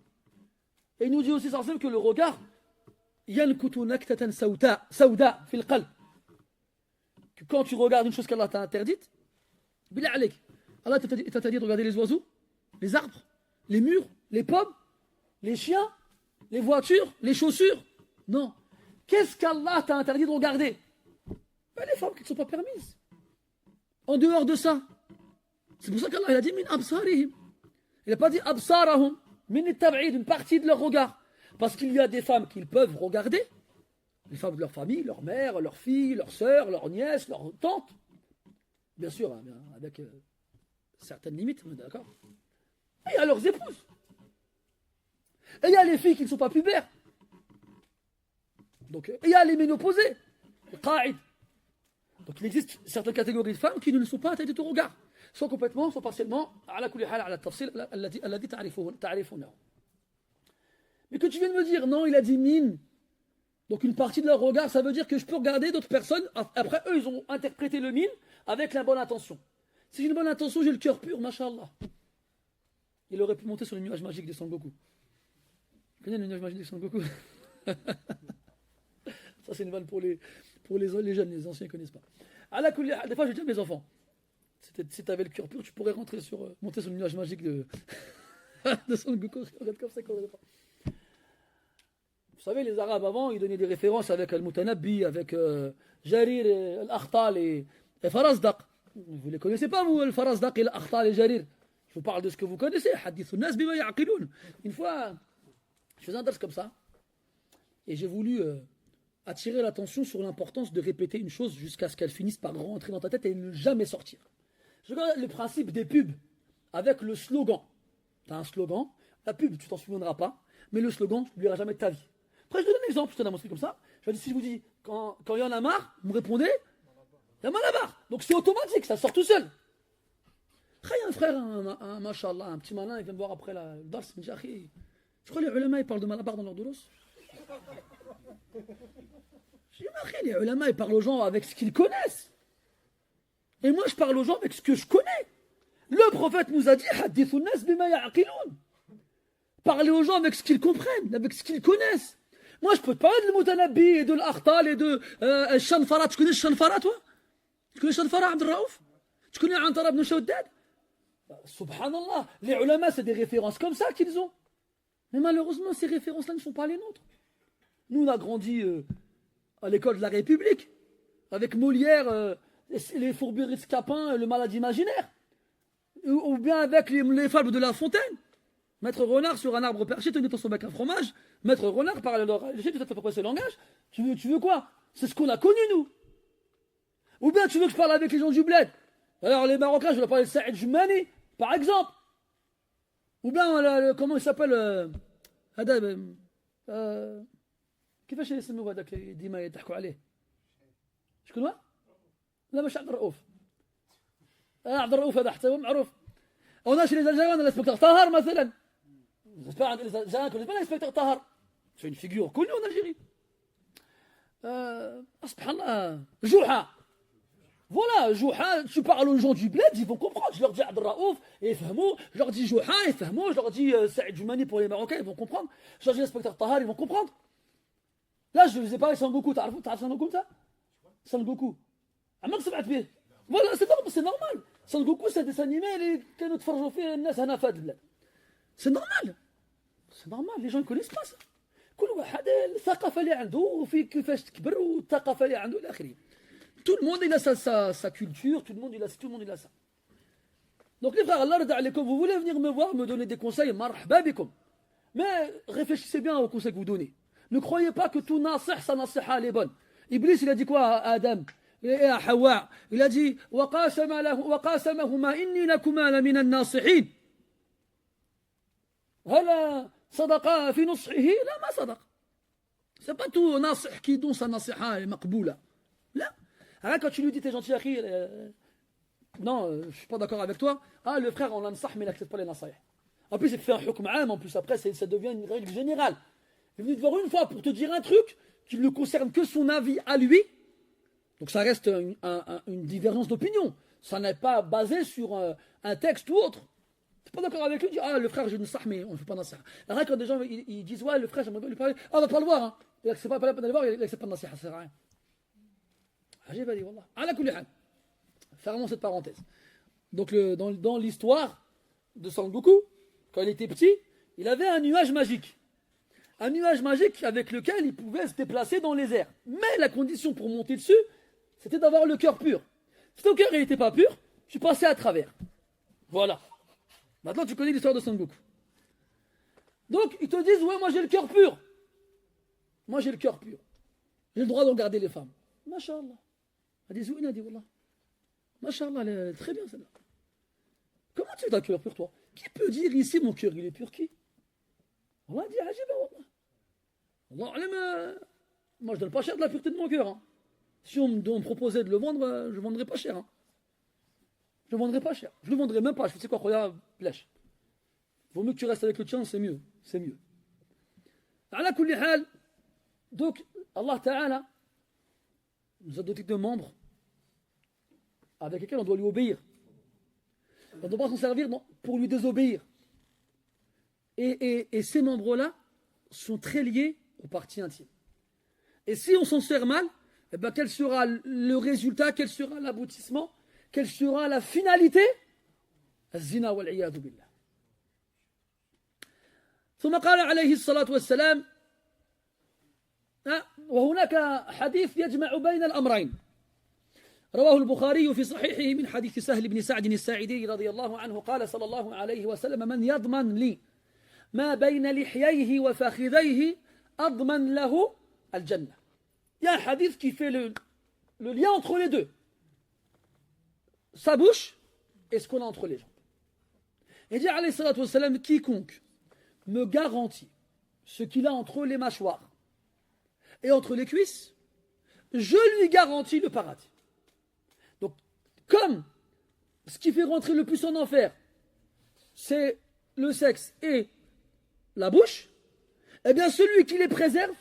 Et il nous dit aussi, sallallahu alayhi wa sallam, que le regard, yankutu naktatan sawda fil qalb. Que quand tu regardes une chose qu'Allah t'a interdite, billah alayk. Allah t'a dit de regarder les oiseaux, les arbres, les murs, les pommes, les chiens, les voitures, les chaussures. Non. Qu'est-ce qu'Allah t'a interdit de regarder? Ben, les femmes qui ne sont pas permises. En dehors de ça. C'est pour ça qu'Allah a dit min absarihim. Il n'a pas dit absarahum, min tab'id, une partie de leur regard. Parce qu'il y a des femmes qu'ils peuvent regarder, les femmes de leur famille, leur mère, leur fille, leur sœur, leur nièce, leur tante. Bien sûr, hein, avec certaines limites, on est d'accord. Et il y a leurs épouses. Et il y a les filles qui ne sont pas pubères. Donc, il y a les ménopausées, les qa'id. Donc il existe certaines catégories de femmes qui ne sont pas interdites au regard, soit complètement, soit partiellement, ala kulli hal, ala tafsil, alladhi ta'rifunahu. Mais que tu viens de me dire, non, il a dit mine. Donc une partie de leur regard, ça veut dire que je peux regarder d'autres personnes. Après, eux, ils ont interprété le mine avec la bonne intention. Si j'ai une bonne intention, j'ai le cœur pur, mashallah. Il aurait pu monter sur le nuage magique de Son Goku. Tu connais le nuage magique de Son Goku? Ça, c'est une vanne pour les jeunes, les anciens ne connaissent pas. Des fois, je dis à mes enfants, si tu avais le cœur pur, tu pourrais monter sur le nuage magique de Son Goku. Regarde comme ça qu'on ne pas. Vous savez, les Arabes avant, ils donnaient des références avec Al-Mutanabbi, avec Jarir, Al-Akhtal et Farazdaq. Vous ne les connaissez pas, vous, Al-Farazdaq et Al-Akhtal et Jarir. Je vous parle de ce que vous connaissez. Hadithun nas bima ya'qiloun. Une fois, je faisais un dars comme ça, et j'ai voulu attirer l'attention sur l'importance de répéter une chose jusqu'à ce qu'elle finisse par rentrer dans ta tête et ne jamais sortir. Je regarde le principe des pubs avec le slogan. Tu as un slogan, la pub, tu t'en souviendras pas, mais le slogan, tu ne l'oublieras jamais de ta vie. Après, je te donne un exemple, je te donne un mot comme ça. Je dis, si je vous dis, quand il y en a marre, vous me répondez, il y a marre. Donc c'est automatique, ça sort tout seul. Après, il y a un frère, un mashallah, un petit malin, il vient me voir après le dars, il me dit, Akhi, tu crois que les ulama, ils parlent de malabar dans leur doulos? Je dis, mais les ulama, ils parlent aux gens avec ce qu'ils connaissent. Et moi, je parle aux gens avec ce que je connais. Le prophète nous a dit, hadithun nas bima ya'qiloun. Parlez aux gens avec ce qu'ils comprennent, avec ce qu'ils connaissent. Moi, je peux te parler de Mutanabbi et de l'Akhtal et de Shanfara. Tu connais Shanfara, toi? تكون شاد الفرح عبد الرؤوف تكون عنتر بن شداد Subhanallah, les ulama, c'est des références comme ça qu'ils ont. Mais malheureusement, ces références-là ne sont pas les nôtres. Nous, on a grandi à l'école de la République, avec Molière, les fourberies de Scapin, le malade imaginaire. Ou bien avec les fables de La Fontaine. Maître Renard sur un arbre perché, tenait dans son bec un fromage. Maître Renard parlait de tout à peu près ce langage. Tu veux quoi? C'est ce qu'on a connu, nous. Ou bien tu veux que je parle avec les gens du bled? Alors les Marocains, je vais parler de Saïd Jumani, par exemple. Ou bien, comment il s'appelle كيفاش يسموه هذاك اللي ديما يضحكوا عليه؟ شكون هو؟ لا مش عبد الرؤوف. عبد الرؤوف هذا حتى هو معروف. او ناشر الجوان الانسبكتور طاهر مثلا. الانسبكتور طاهر. C'est une figure connue en Algérie. Subhanallah. Jouha. Voilà, Jouha, tu parles aux gens du bled, ils vont comprendre. Je leur dis Abdel Raouf, et Fahmou. Je leur dis Jouha, et Fahmou. Je leur dis Saïd Jumani pour les Marocains, ils vont comprendre. Je leur dis l'inspecteur Tahar, ils vont comprendre. Là, je vous ai parlé de Sangoku. T'as Sangoku, ça? Sangoku. Voilà, c'est normal. Sangoku, c'est un dessin animé, c'est normal. C'est normal, les gens ne connaissent pas ça. كل واحد الثقافة اللي عنده وفي كيفاش تكبر والثقافة اللي عنده إلى آخره. Tout le monde il a sa culture, tout le monde il a ça. Donc les frères, Allah rada alaykoum, vous voulez venir me voir, me donner des conseils, marhaba bikum. Mais réfléchissez bien aux conseils que vous donnez. Ne croyez pas que tout nasih, sa nasiha elle est bonne. Iblis il a dit quoi à Adam et à Hawa? Il a dit وقاسمهما إني لكما لمن الناصحين. هل صدق في نصحه؟ لا ما صدق. C'est pas tout nasih qui donne sa nasiha est maqboula. Là, quand tu lui dis t'es gentil, akhi, non, je suis pas d'accord avec toi. Ah, le frère, on l'ansah, mais il n'accepte pas les nasih. En plus, il fait un hukm aam, en plus, après, ça devient une règle générale. Il est venu te voir une fois pour te dire un truc qui ne concerne que son avis à lui. Donc ça reste une divergence d'opinion. Ça n'est pas basé sur un texte ou autre. Tu n'es pas d'accord avec lui, tu dis ah, le frère, je ne sais, mais on ne fait pas nasih. Alors, quand des gens ils disent ouais, le frère, j'aimerais bien lui parler, ah, on va pas le voir. Hein. Il n'accepte pas la peine d'aller voir, il n'accepte pas de nasih, ça sert à rien. Ajib Ali, wallah. Ala kulli hal. Fermons cette parenthèse. Donc, dans l'histoire de Sangoku, quand il était petit, il avait un nuage magique. Un nuage magique avec lequel il pouvait se déplacer dans les airs. Mais la condition pour monter dessus, c'était d'avoir le cœur pur. Si ton cœur n'était pas pur, tu passais à travers. Voilà. Maintenant, tu connais l'histoire de Sangoku. Donc, ils te disent, ouais, moi j'ai le cœur pur. Moi j'ai le cœur pur. J'ai le droit de regarder les femmes. Masha'Allah. Elle dit, Zouina, dit, wallah. Masha'Allah, elle est très bien celle-là. Comment tu as le cœur pur, toi? Qui peut dire ici, mon cœur, il est pur? Qui? Allah dit, ajiba, wallah. Allah, moi je donne pas cher de la pureté de mon cœur. Hein. Si on me proposait de le vendre, je ne vendrais pas cher. Hein. Je ne vendrais pas cher. Je ne le vendrais même pas. Je sais quoi, regarde, lèche. Vaut mieux que tu restes avec le tien, c'est mieux. C'est mieux. Ala kulli hal, donc, Allah Ta'ala nous a doté de membres avec lesquels on doit lui obéir. On ne doit pas s'en servir pour lui désobéir. Et ces membres-là sont très liés aux parties intimes. Et si on s'en sert mal, eh ben, quel sera le résultat, quel sera l'aboutissement, quelle sera la finalité? الزنا والعياذ بالله. ثم قال عليه الصلاة والسلام وهناك حديث يجمع بين الأمرين رواه البخاري في صحيحه من حديث سهل بن سعد الساعدي رضي الله عنه قال صلى الله عليه وسلم من يضمن لي ما بين لحييه وفخذيه أضمن له الجنة. Il y a un hadith qui fait le lien entre les deux. Sa bouche et ce qu'on a entre les jambes. Et dit alayhi salatu wassalam, quiconque me garantit ce qu'il a entre les mâchoires et entre les cuisses, je lui garantis le paradis. Donc, comme ce qui fait rentrer le plus en enfer, c'est le sexe et la bouche, eh bien celui qui les préserve,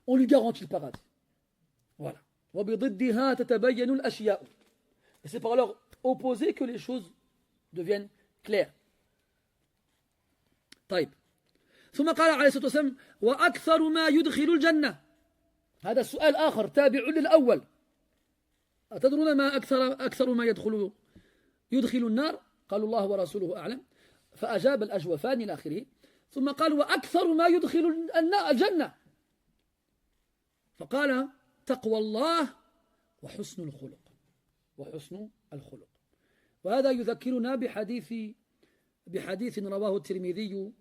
on lui garantit le paradis. Voilà. Et c'est par leur opposé que les choses deviennent claires. طيب. ثم قال عليه الصلاة والسلام وأكثر ما يدخل الجنة. هذا سؤال آخر تابع للأول. أتدرون ما أكثر ما يدخل النار؟ قالوا الله ورسوله أعلم. فأجاب الأجوفان إلى آخره، ثم قال وأكثر ما يدخل الجنة، فقال تقوى الله وحسن الخلق. وهذا يذكرنا بحديث رواه الترمذي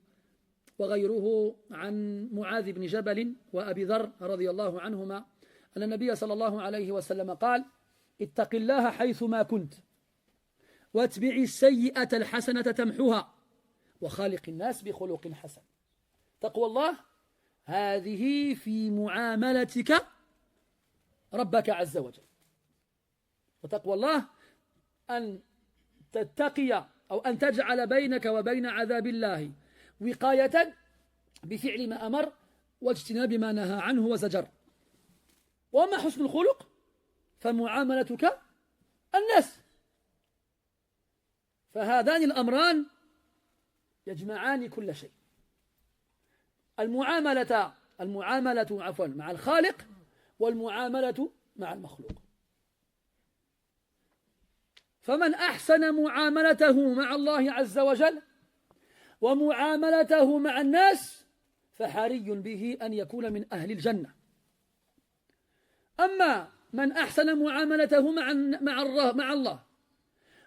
وغيره عن معاذ بن جبل وأبي ذر رضي الله عنهما أن النبي صلى الله عليه وسلم قال اتق الله حيثما كنت واتبع السيئة الحسنة تمحها وخالق الناس بخلق حسن. تقوى الله هذه في معاملتك ربك عز وجل، وتقوى الله أن تتقي أو أن تجعل بينك وبين عذاب الله وقاية بفعل ما أمر واجتناب ما نهى عنه وزجر. وما حسن الخلق فمعاملتك الناس. فهذان الأمران يجمعان كل شيء، المعاملة مع الخالق والمعاملة مع المخلوق. فمن أحسن معاملته مع الله عز وجل ومعاملته مع الناس فحري به أن يكون من أهل الجنة. أما من أحسن معاملته مع الله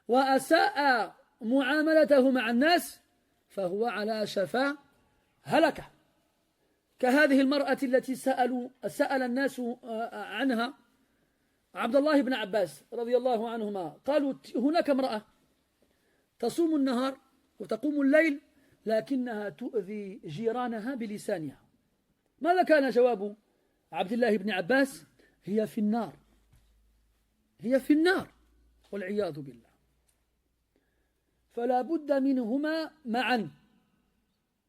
وأساء معاملته مع الناس فهو على شفا هلكة، كهذه المرأة التي سأل الناس عنها عبد الله بن عباس رضي الله عنهما. قالوا هناك امرأة تصوم النهار وتقوم الليل لكنها تؤذي جيرانها بلسانها. ماذا كان جواب عبد الله بن عباس؟ هي في النار والعياذ بالله. فلا بد منهما معا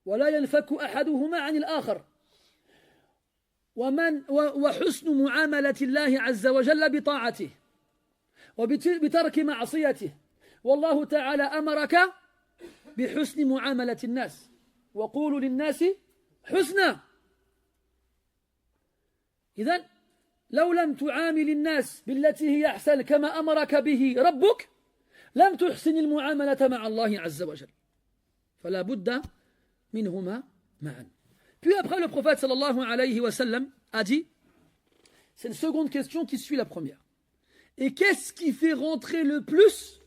ولا ينفك أحدهما عن الآخر. وحسن معاملة الله عز وجل بطاعته وبترك معصيته. والله تعالى أمرك بحسن معاملة الناس، وقولوا للناس حسنا. إذن لو لم تعامل الناس بالتي هي أحسن كما أمرك به ربك لم تحسن المعاملة مع الله عز وجل. فلا بد منهما معا. Puis après le prophète sallallahu alayhi wa sallam a dit, c'est une seconde question qui suit la première. Et qu'est-ce qui fait rentrer le plus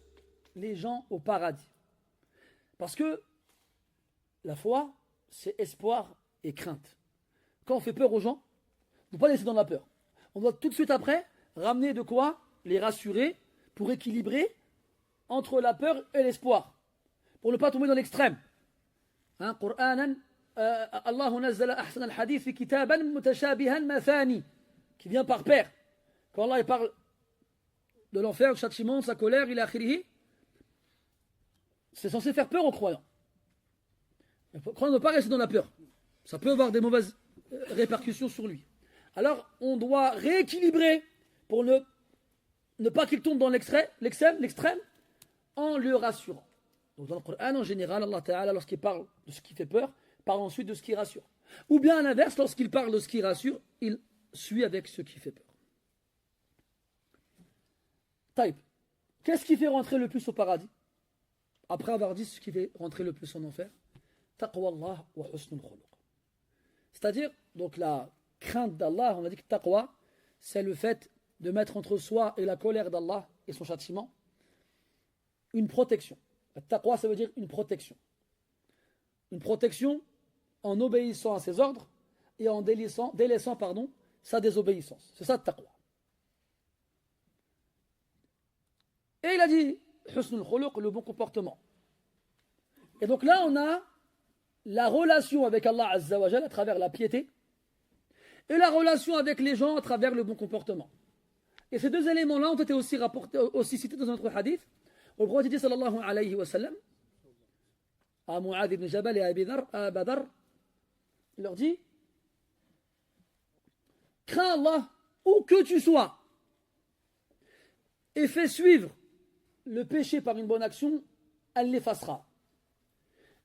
les gens au paradis? Parce que la foi, c'est espoir et crainte. Quand on fait peur aux gens, on ne doit pas laisser dans la peur. On doit tout de suite après ramener de quoi les rassurer pour équilibrer entre la peur et l'espoir, pour ne pas tomber dans l'extrême. Hein, Qur'anan, Allah nazzala ahsan al-hadith kitaban mutashabihan mathani, qui vient par paire. Quand Allah parle de l'enfer, du châtiment, de sa colère, il a akhirihi, c'est censé faire peur aux croyants. Le croyant ne doit pas rester dans la peur. Ça peut avoir des mauvaises répercussions sur lui. Alors, on doit rééquilibrer pour ne pas qu'il tombe dans l'extrême, en le rassurant. Donc dans le Coran, en général, Allah Ta'ala, lorsqu'il parle de ce qui fait peur, parle ensuite de ce qui rassure. Ou bien à l'inverse, lorsqu'il parle de ce qui rassure, il suit avec ce qui fait peur. Taïb. Qu'est-ce qui fait rentrer le plus au paradis? Après avoir dit ce qui fait rentrer le plus en enfer, taqwa Allah wa husnul khuluq. C'est-à-dire, donc la crainte d'Allah, on a dit que taqwa, c'est le fait de mettre entre soi et la colère d'Allah et son châtiment une protection. Taqwa, ça veut dire une protection. Une protection en obéissant à ses ordres et en délaissant sa désobéissance. C'est ça le taqwa. Et il a dit husnul khuluq, le bon comportement. Et donc là, on a la relation avec Allah Azza wa Jal à travers la piété et la relation avec les gens à travers le bon comportement. Et ces deux éléments-là ont été aussi cités dans notre hadith. Le prophète dit sallallahu alayhi wa sallam à Mu'adh ibn Jabal et à Abi Dharr, il leur dit: crains Allah où que tu sois et fais suivre le péché par une bonne action, elle l'effacera.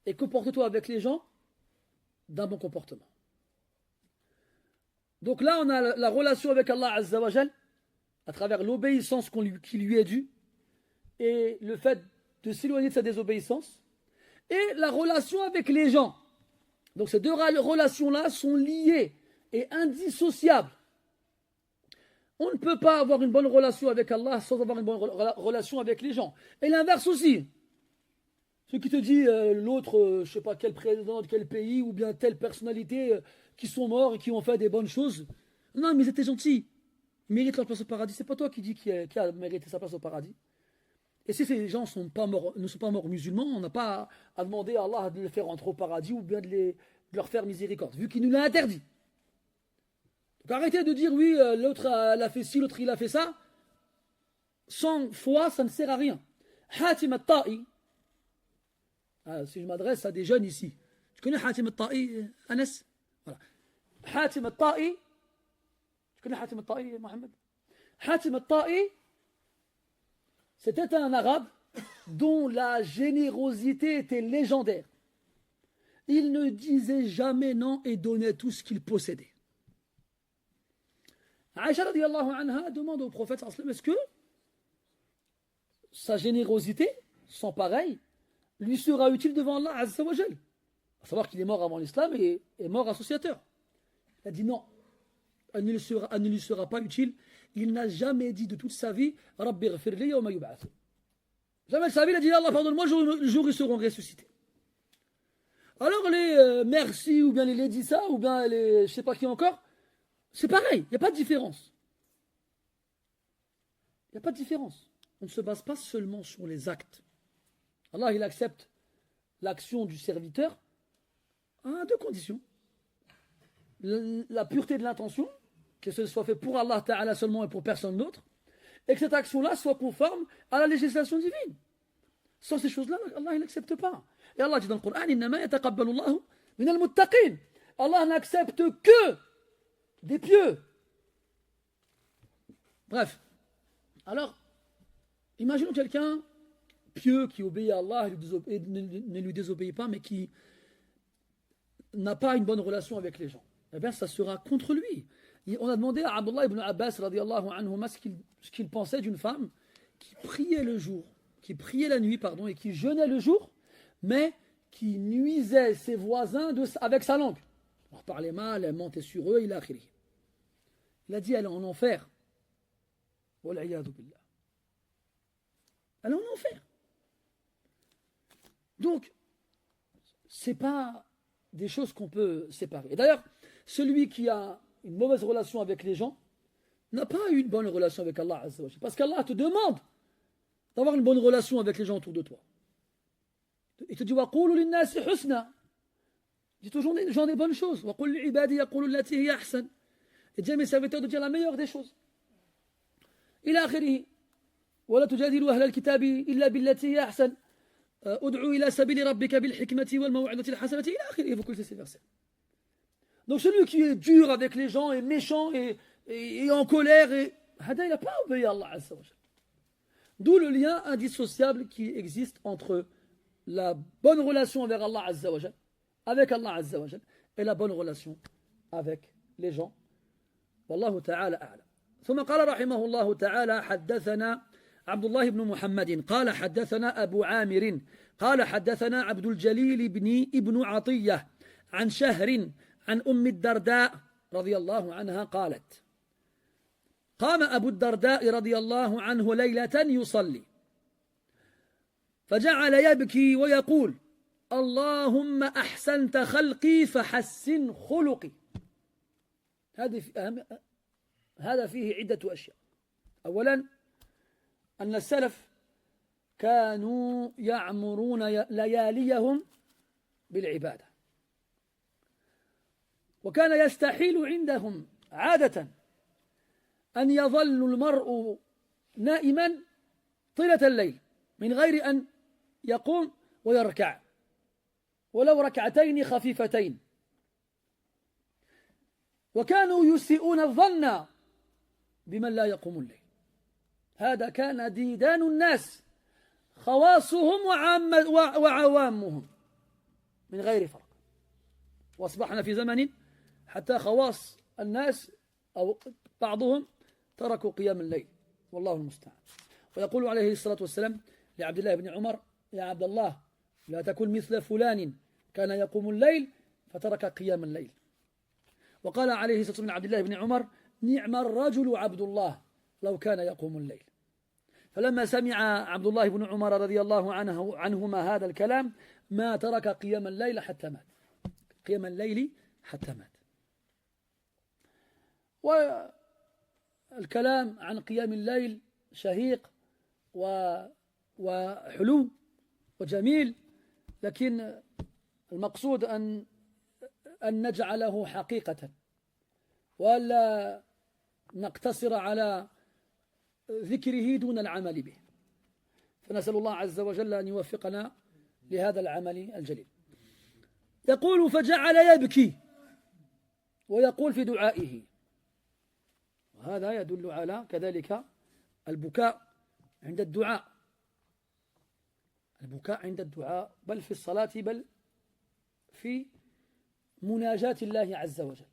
Et comporte-toi avec les gens d'un bon comportement. Donc là, on a la relation avec Allah Azza wa Jal à travers l'obéissance qui lui est due et le fait de s'éloigner de sa désobéissance et la relation avec les gens. Donc ces deux relations-là sont liées et indissociables. On ne peut pas avoir une bonne relation avec Allah sans avoir une bonne relation avec les gens. Et l'inverse aussi. Ce qui te dit l'autre, je ne sais pas quel président de quel pays ou bien telle personnalité qui sont morts et qui ont fait des bonnes choses. Non, mais ils étaient gentils. Ils méritent leur place au paradis. C'est pas toi qui dis qui a mérité sa place au paradis. Et si ces gens ne sont pas morts musulmans, on n'a pas à demander à Allah de les faire entrer au paradis ou bien de leur faire miséricorde, vu qu'il nous l'a interdit. Donc arrêtez de dire oui, l'autre a fait ci, l'autre il a fait ça. Sans foi, ça ne sert à rien. Hatim al-Ta'i, si je m'adresse à des jeunes ici, tu connais Hatim al-Ta'i, Anas? Voilà. Hatim al-Ta'i, tu connais Hatim al-Ta'i, Mohamed? Hatim al-Ta'i, c'était un arabe dont la générosité était légendaire. Il ne disait jamais non et donnait tout ce qu'il possédait. Aïcha radiyallahu anha demande au prophète est-ce que sa générosité, sans pareil, lui sera utile devant Allah Azza wa Jal? Il faut savoir qu'il est mort avant l'islam et est mort associateur. Il a dit non, elle ne lui sera pas utile. Il n'a jamais dit de toute sa vie Rabbi ghfirli yawma yub'ath. Jamais de sa vie, il a dit Allah pardonne-moi le jour où ils seront ressuscités. Alors les merci ou bien les Ledissa ou bien les je ne sais pas qui encore, c'est pareil, il n'y a pas de différence. Il n'y a pas de différence. On ne se base pas seulement sur les actes. Allah, il accepte l'action du serviteur à deux conditions. La pureté de l'intention, que ce soit fait pour Allah Ta'ala seulement et pour personne d'autre, et que cette action-là soit conforme à la législation divine. Sans ces choses-là, Allah, il n'accepte pas. Et Allah dit dans le Coran, إِنَّمَا يَتَقَبَّلُ اللَّهُ مِنَ الْمُتَّقِينَ. Allah n'accepte que des pieux. Bref. Alors, imaginons quelqu'un pieux qui obéit à Allah et ne lui désobéit pas, mais qui n'a pas une bonne relation avec les gens. Eh bien, ça sera contre lui. On a demandé à Abdullah ibn Abbas radiyallahu anhuma ce qu'il pensait d'une femme qui priait le jour, qui priait la nuit, pardon, et qui jeûnait le jour, mais qui nuisait ses voisins avec sa langue. Elle leur parlait mal, elle mentait sur eux, il a dit elle est en enfer. Wal'iyadu billah. Elle est en enfer. Donc, ce n'est pas des choses qu'on peut séparer. Et d'ailleurs, celui qui a une mauvaise relation avec les gens n'a pas eu une bonne relation avec Allah Azza wa Jalla. Parce qu'Allah te demande d'avoir une bonne relation avec les gens autour de toi. Il te dit وَقُولُوا لِلنَّاسِ حُسْنًا. Dis toujours aux gens des bonnes choses. وَقُلْ لِعِبَادِي يَقُولُوا الَّتِي هِيَ أَحْسَنُ. Et dis à mes serviteurs de dire la meilleure des choses. إلى آخره ولا تجادلوا أهل الكتاب إلا بالتي هي أحسن ادعو إلى سبيل ربك بالحكمة والموعظة الحسنة إلى آخره. Vous connaissez ces versets. Donc celui qui est dur avec les gens, est méchant et en colère, il n'a pas obéi à Allah Azza wa Jalla. D'où le lien indissociable qui existe entre la bonne relation avec Allah Azza wa Jalla, et la bonne relation avec les gens. Wallahu ta'ala a'lam. ثم قال رحمه الله تعالى حدثنا عبد الله بن محمد قال حدثنا أبو عامر قال حدثنا عبد الجليل ابن عطية عن شهر عن أم الدرداء رضي الله عنها قالت قام أبو الدرداء رضي الله عنه ليلة يصلي فجعل يبكي ويقول اللهم أحسنت خلقي فحسن خلقي. هذا فيه عدة أشياء. أولا أن السلف كانوا يعمرون لياليهم بالعبادة، وكان يستحيل عندهم عادة أن يظل المرء نائما طيلة الليل من غير أن يقوم ويركع ولو ركعتين خفيفتين، وكانوا يسيئون الظن بمن لا يقوم الليل. هذا كان ديدان الناس خواصهم وعوامهم من غير فرق. واصبحنا في زمن حتى خواص الناس أو بعضهم تركوا قيام الليل، والله المستعان. ويقول عليه الصلاة والسلام لعبد الله بن عمر: يا عبد الله، لا تكن مثل فلان كان يقوم الليل فترك قيام الليل. وقال عليه الصلاة والسلام لعبد الله بن عمر: نعم الرجل عبد الله لو كان يقوم الليل. فلما سمع عبد الله بن عمر رضي الله عنهما هذا الكلام ما ترك قيام الليل حتى مات، قيام الليل حتى مات. والكلام عن قيام الليل شهيق وحلو وجميل، لكن المقصود أن نجعله حقيقة، ولا نقتصر على ذكره دون العمل به. فنسأل الله عز وجل أن يوفقنا لهذا العمل الجليل. يقول: فجعل يبكي ويقول في دعائه. وهذا يدل على كذلك البكاء عند الدعاء، البكاء عند الدعاء، بل في الصلاة، بل في مناجاة الله عز وجل.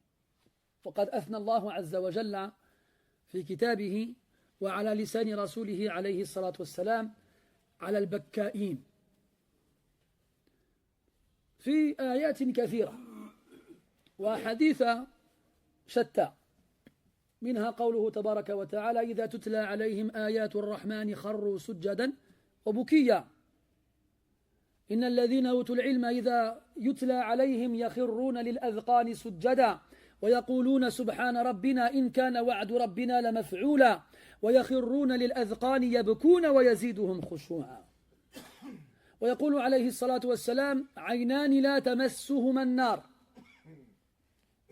وقد أثنى الله عز وجل في كتابه وعلى لسان رسوله عليه الصلاة والسلام على البكائين في آيات كثيرة وحديث شتى، منها قوله تبارك وتعالى: إذا تتلى عليهم آيات الرحمن خروا سجدا وبكيا، إن الذين أوتوا العلم إذا يتلى عليهم يخرون للأذقان سجدا ويقولون سبحان ربنا إن كان وعد ربنا لمفعولا ويخرون للأذقان يبكون ويزيدهم خشوعا. ويقول عليه الصلاة والسلام: عينان لا تمسهما النار،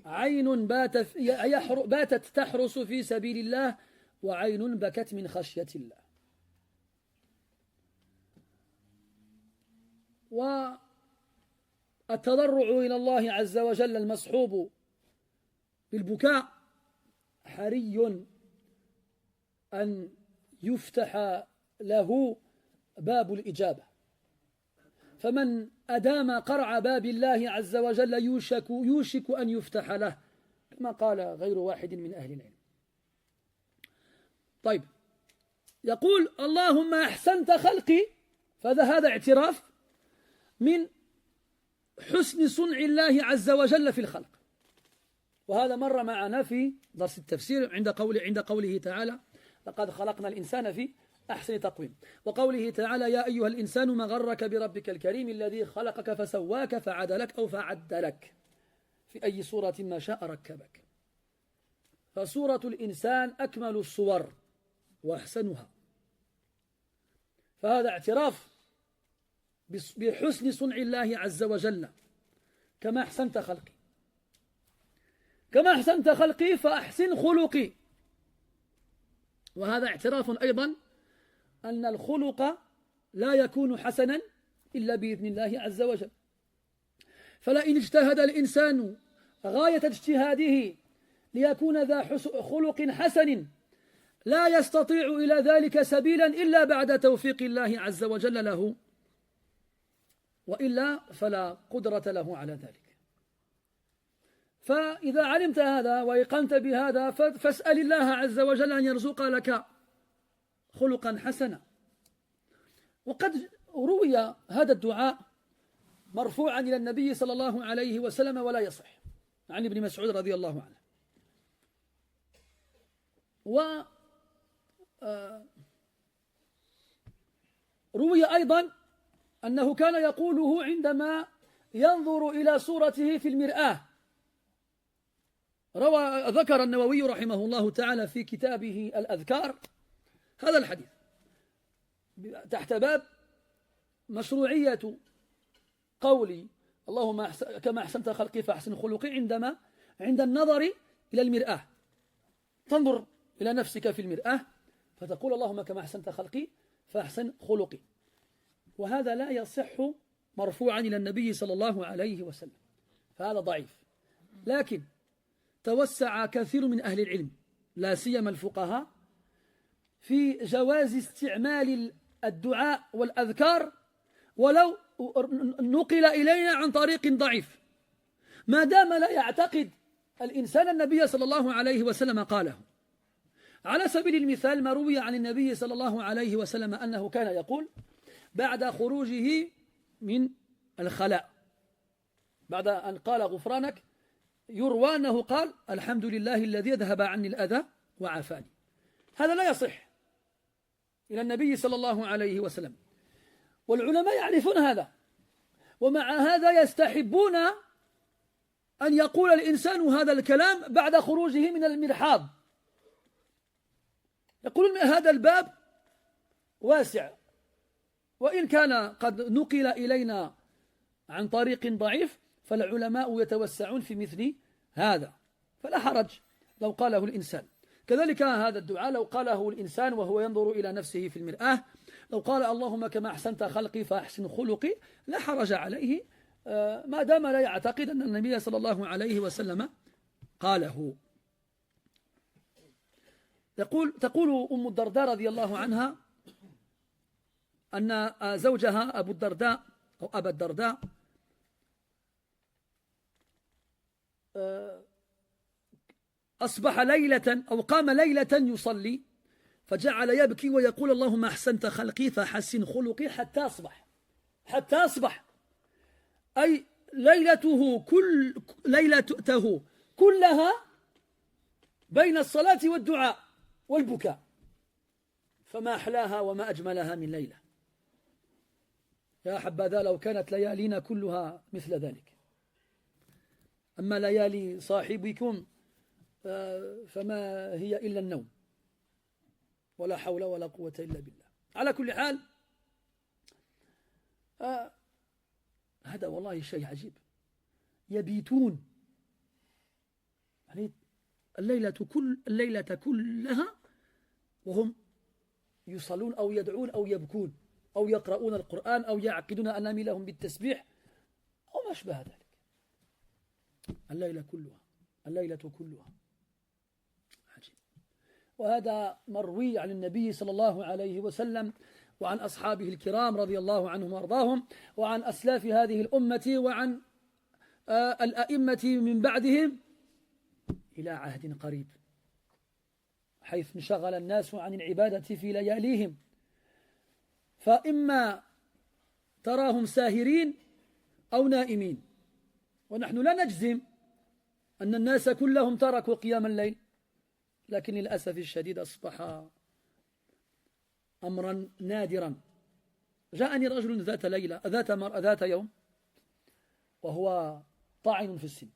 عين باتت تحرس في سبيل الله، وعين بكت من خشية الله. والتضرع إلى الله عز وجل المصحوب بالبكاء حري أن يفتح له باب الإجابة، فمن أدام قرع باب الله عز وجل يوشك أن يفتح له، كما قال غير واحد من أهل العلم. طيب، يقول: اللهم أحسنت خلقي، فهذا اعتراف من حسن صنع الله عز وجل في الخلق. وهذا مر معنا في درس التفسير عند قوله تعالى: لقد خلقنا الإنسان في أحسن تقويم، وقوله تعالى: يا أيها الإنسان ما غرك بربك الكريم الذي خلقك فسواك فعدلك أو فعدلك في أي صورة ما شاء ركبك. فصورة الإنسان أكمل الصور وأحسنها، فهذا اعتراف بحسن صنع الله عز وجل. كما أحسنت خلقي، كما أحسنت خلقي فأحسن خلقي. وهذا اعتراف أيضا أن الخلق لا يكون حسنا إلا بإذن الله عز وجل. فلئن اجتهد الإنسان غاية اجتهاده ليكون ذا خلق حسن لا يستطيع إلى ذلك سبيلا إلا بعد توفيق الله عز وجل له، وإلا فلا قدرة له على ذلك. فإذا علمت هذا وأيقنت بهذا فاسأل الله عز وجل أن يرزق لك خلقا حسنا. وقد روي هذا الدعاء مرفوعا إلى النبي صلى الله عليه وسلم ولا يصح، عن ابن مسعود رضي الله عنه. وروي أيضا أنه كان يقوله عندما ينظر إلى صورته في المرآة. ذكر النووي رحمه الله تعالى في كتابه الأذكار هذا الحديث تحت باب مشروعية قولي اللهم كما أحسنت خلقي فأحسن خلقي عند النظر إلى المرآة. تنظر إلى نفسك في المرآة فتقول اللهم كما أحسنت خلقي فأحسن خلقي. وهذا لا يصح مرفوعا إلى النبي صلى الله عليه وسلم، فهذا ضعيف. لكن توسع كثير من أهل العلم لا سيما الفقهاء في جواز استعمال الدعاء والأذكار ولو نقل إلينا عن طريق ضعيف، ما دام لا يعتقد الإنسان النبي صلى الله عليه وسلم قاله. على سبيل المثال ما روي عن النبي صلى الله عليه وسلم أنه كان يقول بعد خروجه من الخلاء بعد أن قال غفرانك يروى أنه قال الحمد لله الذي ذهب عني الأذى وعافاني. هذا لا يصح إلى النبي صلى الله عليه وسلم، والعلماء يعرفون هذا، ومع هذا يستحبون أن يقول الإنسان هذا الكلام بعد خروجه من المرحاض. يقولون هذا الباب واسع، وإن كان قد نقل إلينا عن طريق ضعيف فالعلماء يتوسعون في مثل هذا، فلا حرج لو قاله الإنسان. كذلك هذا الدعاء لو قاله الإنسان وهو ينظر إلى نفسه في المرآة، لو قال اللهم كما أحسنت خلقي فأحسن خلقي، لا حرج عليه ما دام لا يعتقد أن النبي صلى الله عليه وسلم قاله. تقول أم الدرداء رضي الله عنها أن زوجها أبو الدرداء أو أبا الدرداء أصبح ليلة أو قام ليلة يصلي فجعل يبكي ويقول اللهم أحسنت خلقي فحسن خلقي حتى أصبح أي ليلته كلها بين الصلاة والدعاء والبكاء، فما أحلاها وما أجملها من ليلة. يا حبذا لو كانت ليالينا كلها مثل ذلك. أما ليالي صاحبكم فما هي إلا النوم، ولا حول ولا قوة إلا بالله. على كل حال هذا والله شيء عجيب، يبيتون يعني الليلة كلها وهم يصلون أو يدعون أو يبكون أو يقرؤون القرآن أو يعقدون أناملهم بالتسبيح أو ما أشبه ذلك. الليلة كلها عجيب. وهذا مروي عن النبي صلى الله عليه وسلم وعن أصحابه الكرام رضي الله عنهم وارضاهم، وعن أسلاف هذه الأمة، وعن الأئمة من بعدهم إلى عهد قريب، حيث انشغل الناس عن العبادة في لياليهم، فإما تراهم ساهرين أو نائمين. ونحن لا نجزم أن الناس كلهم تركوا قيام الليل، لكن للأسف الشديد أصبح أمرا نادرا. جاءني رجل ذات يوم وهو طاعن في السن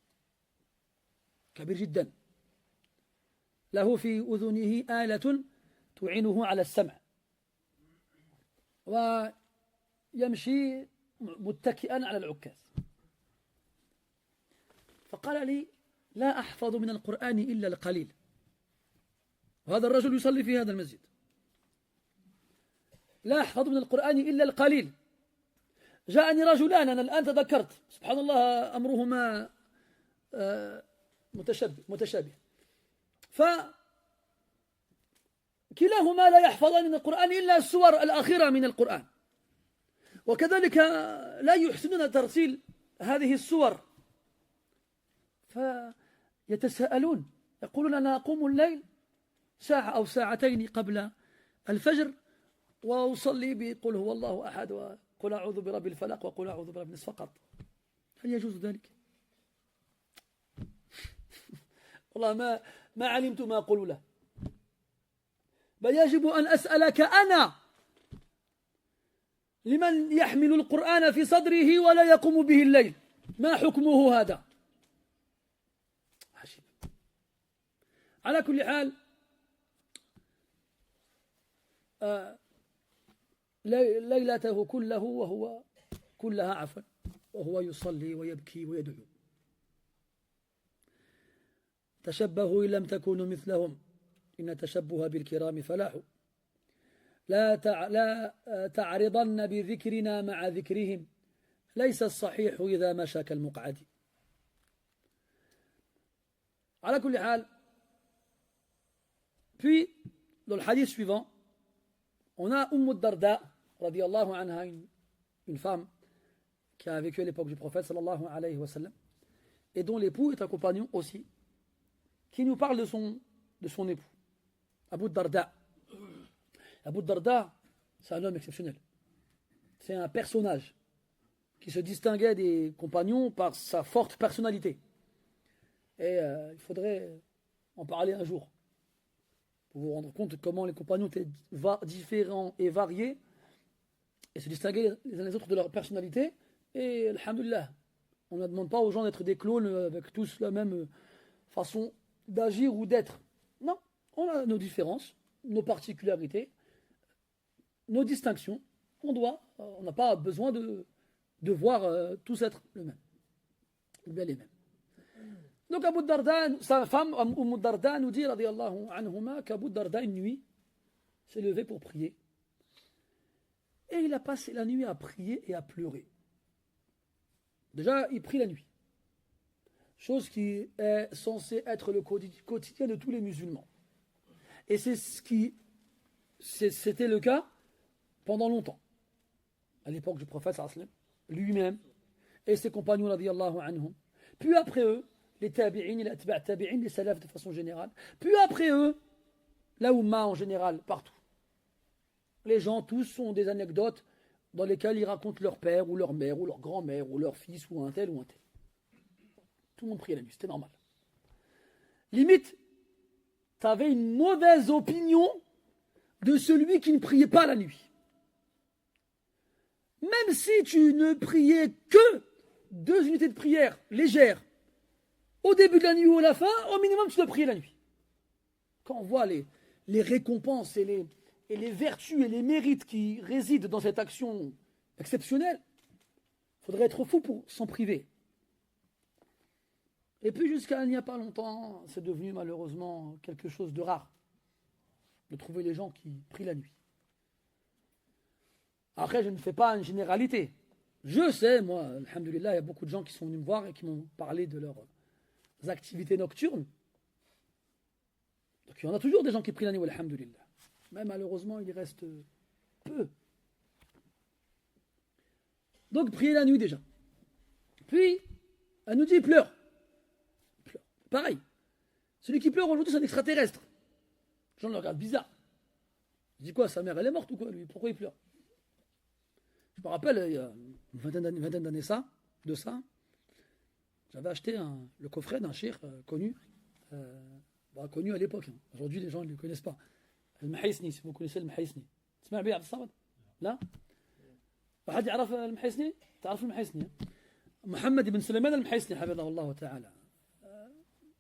كبير جدا، له في أذنه آلة تعينه على السمع، ويمشي متكئا على العكاز، فقال لي لا أحفظ من القرآن إلا القليل. وهذا الرجل يصلي في هذا المسجد، لا أحفظ من القرآن إلا القليل. جاءني رجلان أنا الآن تذكرت، سبحان الله أمرهما متشابه، فكلاهما لا يحفظان من القرآن إلا السور الأخيرة من القرآن، وكذلك لا يحسنون ترتيل هذه السور، فيتساءلون يقولون أنا أقوم الليل ساعة أو ساعتين قبل الفجر وأصلي بقل هو الله أحد وقل أعوذ برب الفلق وقل أعوذ برب الناس فقط، هل يجوز ذلك؟ والله ما علمت ما أقول له، بل يجب أن أسألك أنا لمن يحمل القرآن في صدره ولا يقوم به الليل، ما حكمه هذا؟ عجيب. على كل حال ليلته كلها وهو يصلي ويبكي ويدعو. تشبهوا إن لم تكونوا مثلهم إن التشبه بالكرام فلاح. لا تعرضن بذكرنا مع ذكرهم ليس الصحيح إذا مشى كالمقعد. على كل حال. Puis, dans le hadith suivant, on a Darda, radiallahu anha, une femme qui a vécu à l'époque du prophète, sallallahu alayhi wa sallam, et dont l'époux est un compagnon aussi, qui nous parle de son époux. Abu Darda. Abu Darda, c'est un homme exceptionnel. C'est un personnage qui se distinguait des compagnons par sa forte personnalité. Et il faudrait en parler un jour pour vous rendre compte de comment les compagnons étaient différents et variés et se distinguaient les uns les autres de leur personnalité. Et alhamdoulilah, on ne demande pas aux gens d'être des clones avec tous la même façon d'agir ou d'être. Non, on a nos différences, nos particularités, nos distinctions. On n'a pas besoin de voir tous être le même, ou bien les mêmes. Donc Abu Darda, sa femme, Umm Darda, nous dit, radiyallahu anhuma, qu'Abu Darda, une nuit, s'est levé pour prier. Et il a passé la nuit à prier et à pleurer. Déjà, il prie la nuit. Chose qui est censée être le quotidien de tous les musulmans. Et c'était le cas pendant longtemps. À l'époque du prophète, lui-même, et ses compagnons, radiyallahu anhum. Puis après eux, les tabi'in, les atba' tabi'in, les salafs de façon générale. Puis après eux, la Oumma en général, partout. Les gens, tous ont des anecdotes dans lesquelles ils racontent leur père, ou leur mère, ou leur grand-mère, ou leur fils, ou un tel, ou un tel. Tout le monde priait la nuit, c'était normal. Limite, tu avais une mauvaise opinion de celui qui ne priait pas la nuit. Même si tu ne priais que 2 unités de prière légères, au début de la nuit ou à la fin, au minimum tu dois prier la nuit. Quand on voit les récompenses et les vertus et les mérites qui résident dans cette action exceptionnelle, il faudrait être fou pour s'en priver. Et puis jusqu'à il n'y a pas longtemps, c'est devenu malheureusement quelque chose de rare, de trouver les gens qui prient la nuit. Après, je ne fais pas une généralité. Je sais, moi, alhamdoulilah, il y a beaucoup de gens qui sont venus me voir et qui m'ont parlé de leurs activités nocturnes. Donc il y en a toujours des gens qui prient la nuit, alhamdoulilah. Mais malheureusement, il y reste peu. Donc prier la nuit déjà. Puis, elle nous dit, il pleure. Pareil. Celui qui pleure aujourd'hui, c'est un extraterrestre. Les gens le regardent bizarre. Je dis quoi, sa mère, elle est morte ou quoi, lui? Pourquoi il pleure? Je me rappelle, il y a une vingtaine d'années de ça, j'avais acheté le coffret d'un cheikh connu, connu à l'époque. Aujourd'hui, les gens ne le connaissent pas. Al-Mahaysni, si vous connaissez Al-Mahaysni. تسمع بيه عبد الصمد؟ لا؟ واحد يعرف المحيسني؟ تعرف المحيسني؟ محمد بن سليمان المحيسني حفظه الله تعالى.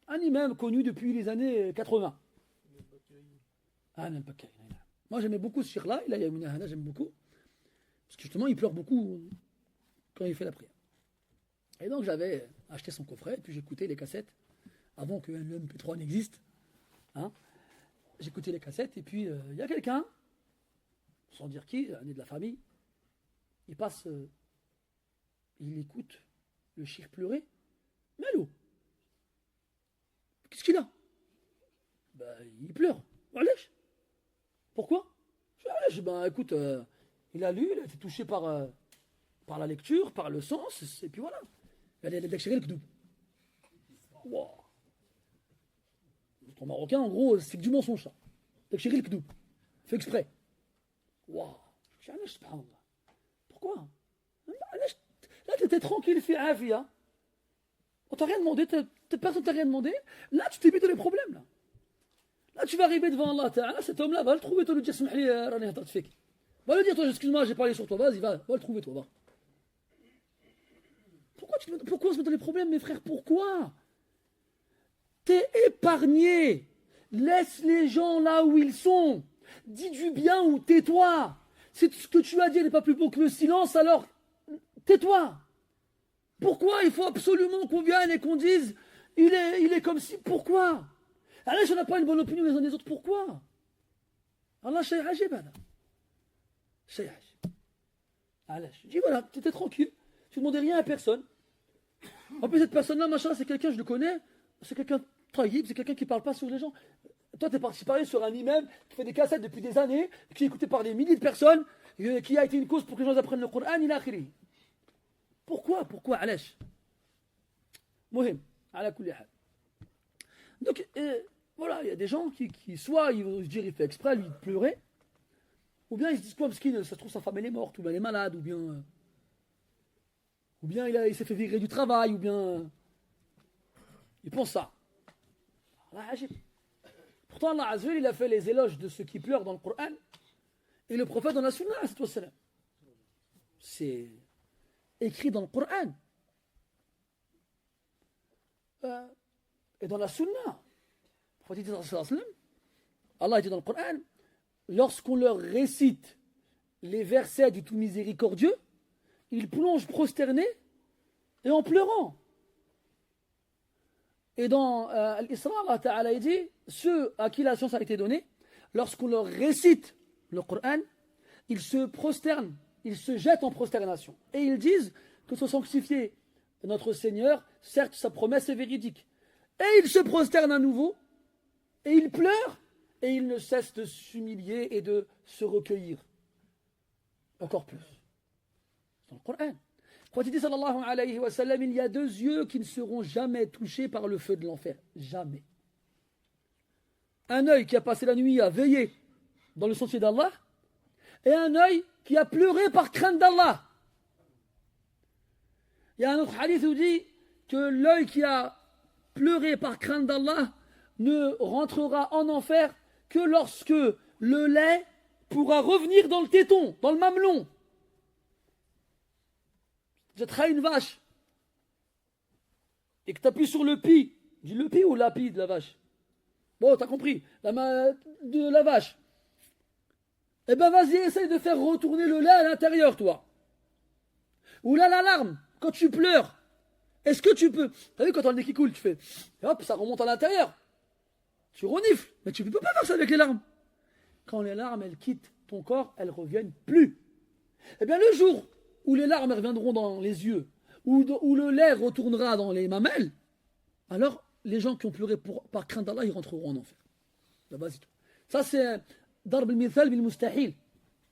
Un imam connu depuis les années 80. Ah, Al-Bakkaï. Moi, j'aimais beaucoup ce cheikh-là. Il a une hana, j'aime beaucoup. Parce que justement, il pleure beaucoup quand il fait la prière. Et donc, j'avais acheté son coffret, puis j'écoutais les cassettes, avant que le MP3 n'existe. Hein. J'écoutais les cassettes, et puis il y a quelqu'un, sans dire qui, un de la famille, il passe, il écoute le cheikh pleurer. Mais allô, qu'est-ce qu'il a? Il pleure. Allez. Pourquoi? Écoute, il a lu, il a été touché par la lecture, par le sens, et puis voilà. Elle est d'Akshiril Kdoub. Wow. En marocain, en gros, c'est que du mensonge, ça. D'Akshiril Kdoub. Fait exprès. Waouh. Pourquoi? Là, tu étais tranquille, fait afia. On t'a rien demandé, personne t'a rien demandé. Là, tu t'es mis dans les problèmes, là. Là, tu vas arriver devant Allah Ta'ala, cet homme-là va le trouver, toi, le dire, va lui dire, toi, excuse-moi, j'ai parlé sur toi, vas-y, va le trouver, toi, va. Pourquoi on se met dans les problèmes, mes frères? Pourquoi? T'es épargné. Laisse les gens là où ils sont. Dis du bien ou tais-toi. Si ce que tu as dit n'est pas plus beau que le silence, alors tais-toi. Pourquoi il faut absolument qu'on vienne et qu'on dise il est comme si. Pourquoi? Allah, on n'a pas une bonne opinion les uns des autres. Pourquoi? Allah, shay ajib, Allah. Shay ajib. Allah, je dis voilà, tu étais tranquille. Tu ne demandais rien à personne. En plus, cette personne-là, machin, c'est quelqu'un, je le connais. C'est quelqu'un taïb, c'est quelqu'un qui ne parle pas sur les gens. Toi, tu es parti parler sur un imam qui fait des cassettes depuis des années, qui est écouté par des milliers de personnes, qui a été une cause pour que les gens apprennent le Coran, il a akhiri. Pourquoi? Alash Mohim, ala kulli hal. Donc, Voilà, il y a des gens qui soit ils vont se dire il fait exprès, lui, de pleurer, ou bien ils se disent quoi, parce qu'il ça se trouve sa femme elle est morte, ou bien elle est malade, ou bien il s'est fait virer du travail, ou bien il pense ça. Allah agit. Pourtant Allah Azza wa Jalla, il a fait les éloges de ceux qui pleurent dans le Coran, et le prophète dans la Sunna, c'est écrit dans le Coran. Et dans la Sunna. Allah dit dans le Coran, lorsqu'on leur récite les versets du tout miséricordieux, ils plongent prosternés et en pleurant. Et dans l'Isra, Allah Ta'ala dit, ceux à qui la science a été donnée, lorsqu'on leur récite le Coran, ils se prosternent, ils se jettent en prosternation. Et ils disent que soit sanctifié notre Seigneur, certes sa promesse est véridique. Et ils se prosternent à nouveau, et ils pleurent, et ils ne cessent de s'humilier et de se recueillir. Encore plus. Dans le Coran. Quand il dit sallallahu alayhi wa sallam, il y a deux yeux qui ne seront jamais touchés par le feu de l'enfer. Jamais. Un œil qui a passé la nuit à veiller dans le sentier d'Allah, et un œil qui a pleuré par crainte d'Allah. Il y a un autre hadith où dit que l'œil qui a pleuré par crainte d'Allah ne rentrera en enfer que lorsque le lait pourra revenir dans le téton, dans le mamelon. Tu as une vache et que tu appuies sur le pi. Dis le pi ou la pi de la vache? Bon, tu as compris. La main de la vache. Eh ben vas-y, essaye de faire retourner le lait à l'intérieur, toi. Ou là, l'alarme, quand tu pleures. Est-ce que tu peux... T'as vu quand on a le nez qui coule, tu fais... Hop, ça remonte à l'intérieur. Tu renifles. Mais tu ne peux pas faire ça avec les larmes. Quand les larmes, elles quittent ton corps, elles ne reviennent plus. Eh bien, le jour où les larmes reviendront dans les yeux, où le lait retournera dans les mamelles, alors les gens qui ont pleuré par crainte d'Allah, ils rentreront en enfer. Là-bas, c'est tout. Ça, c'est darb al-mithal bil-mustahil.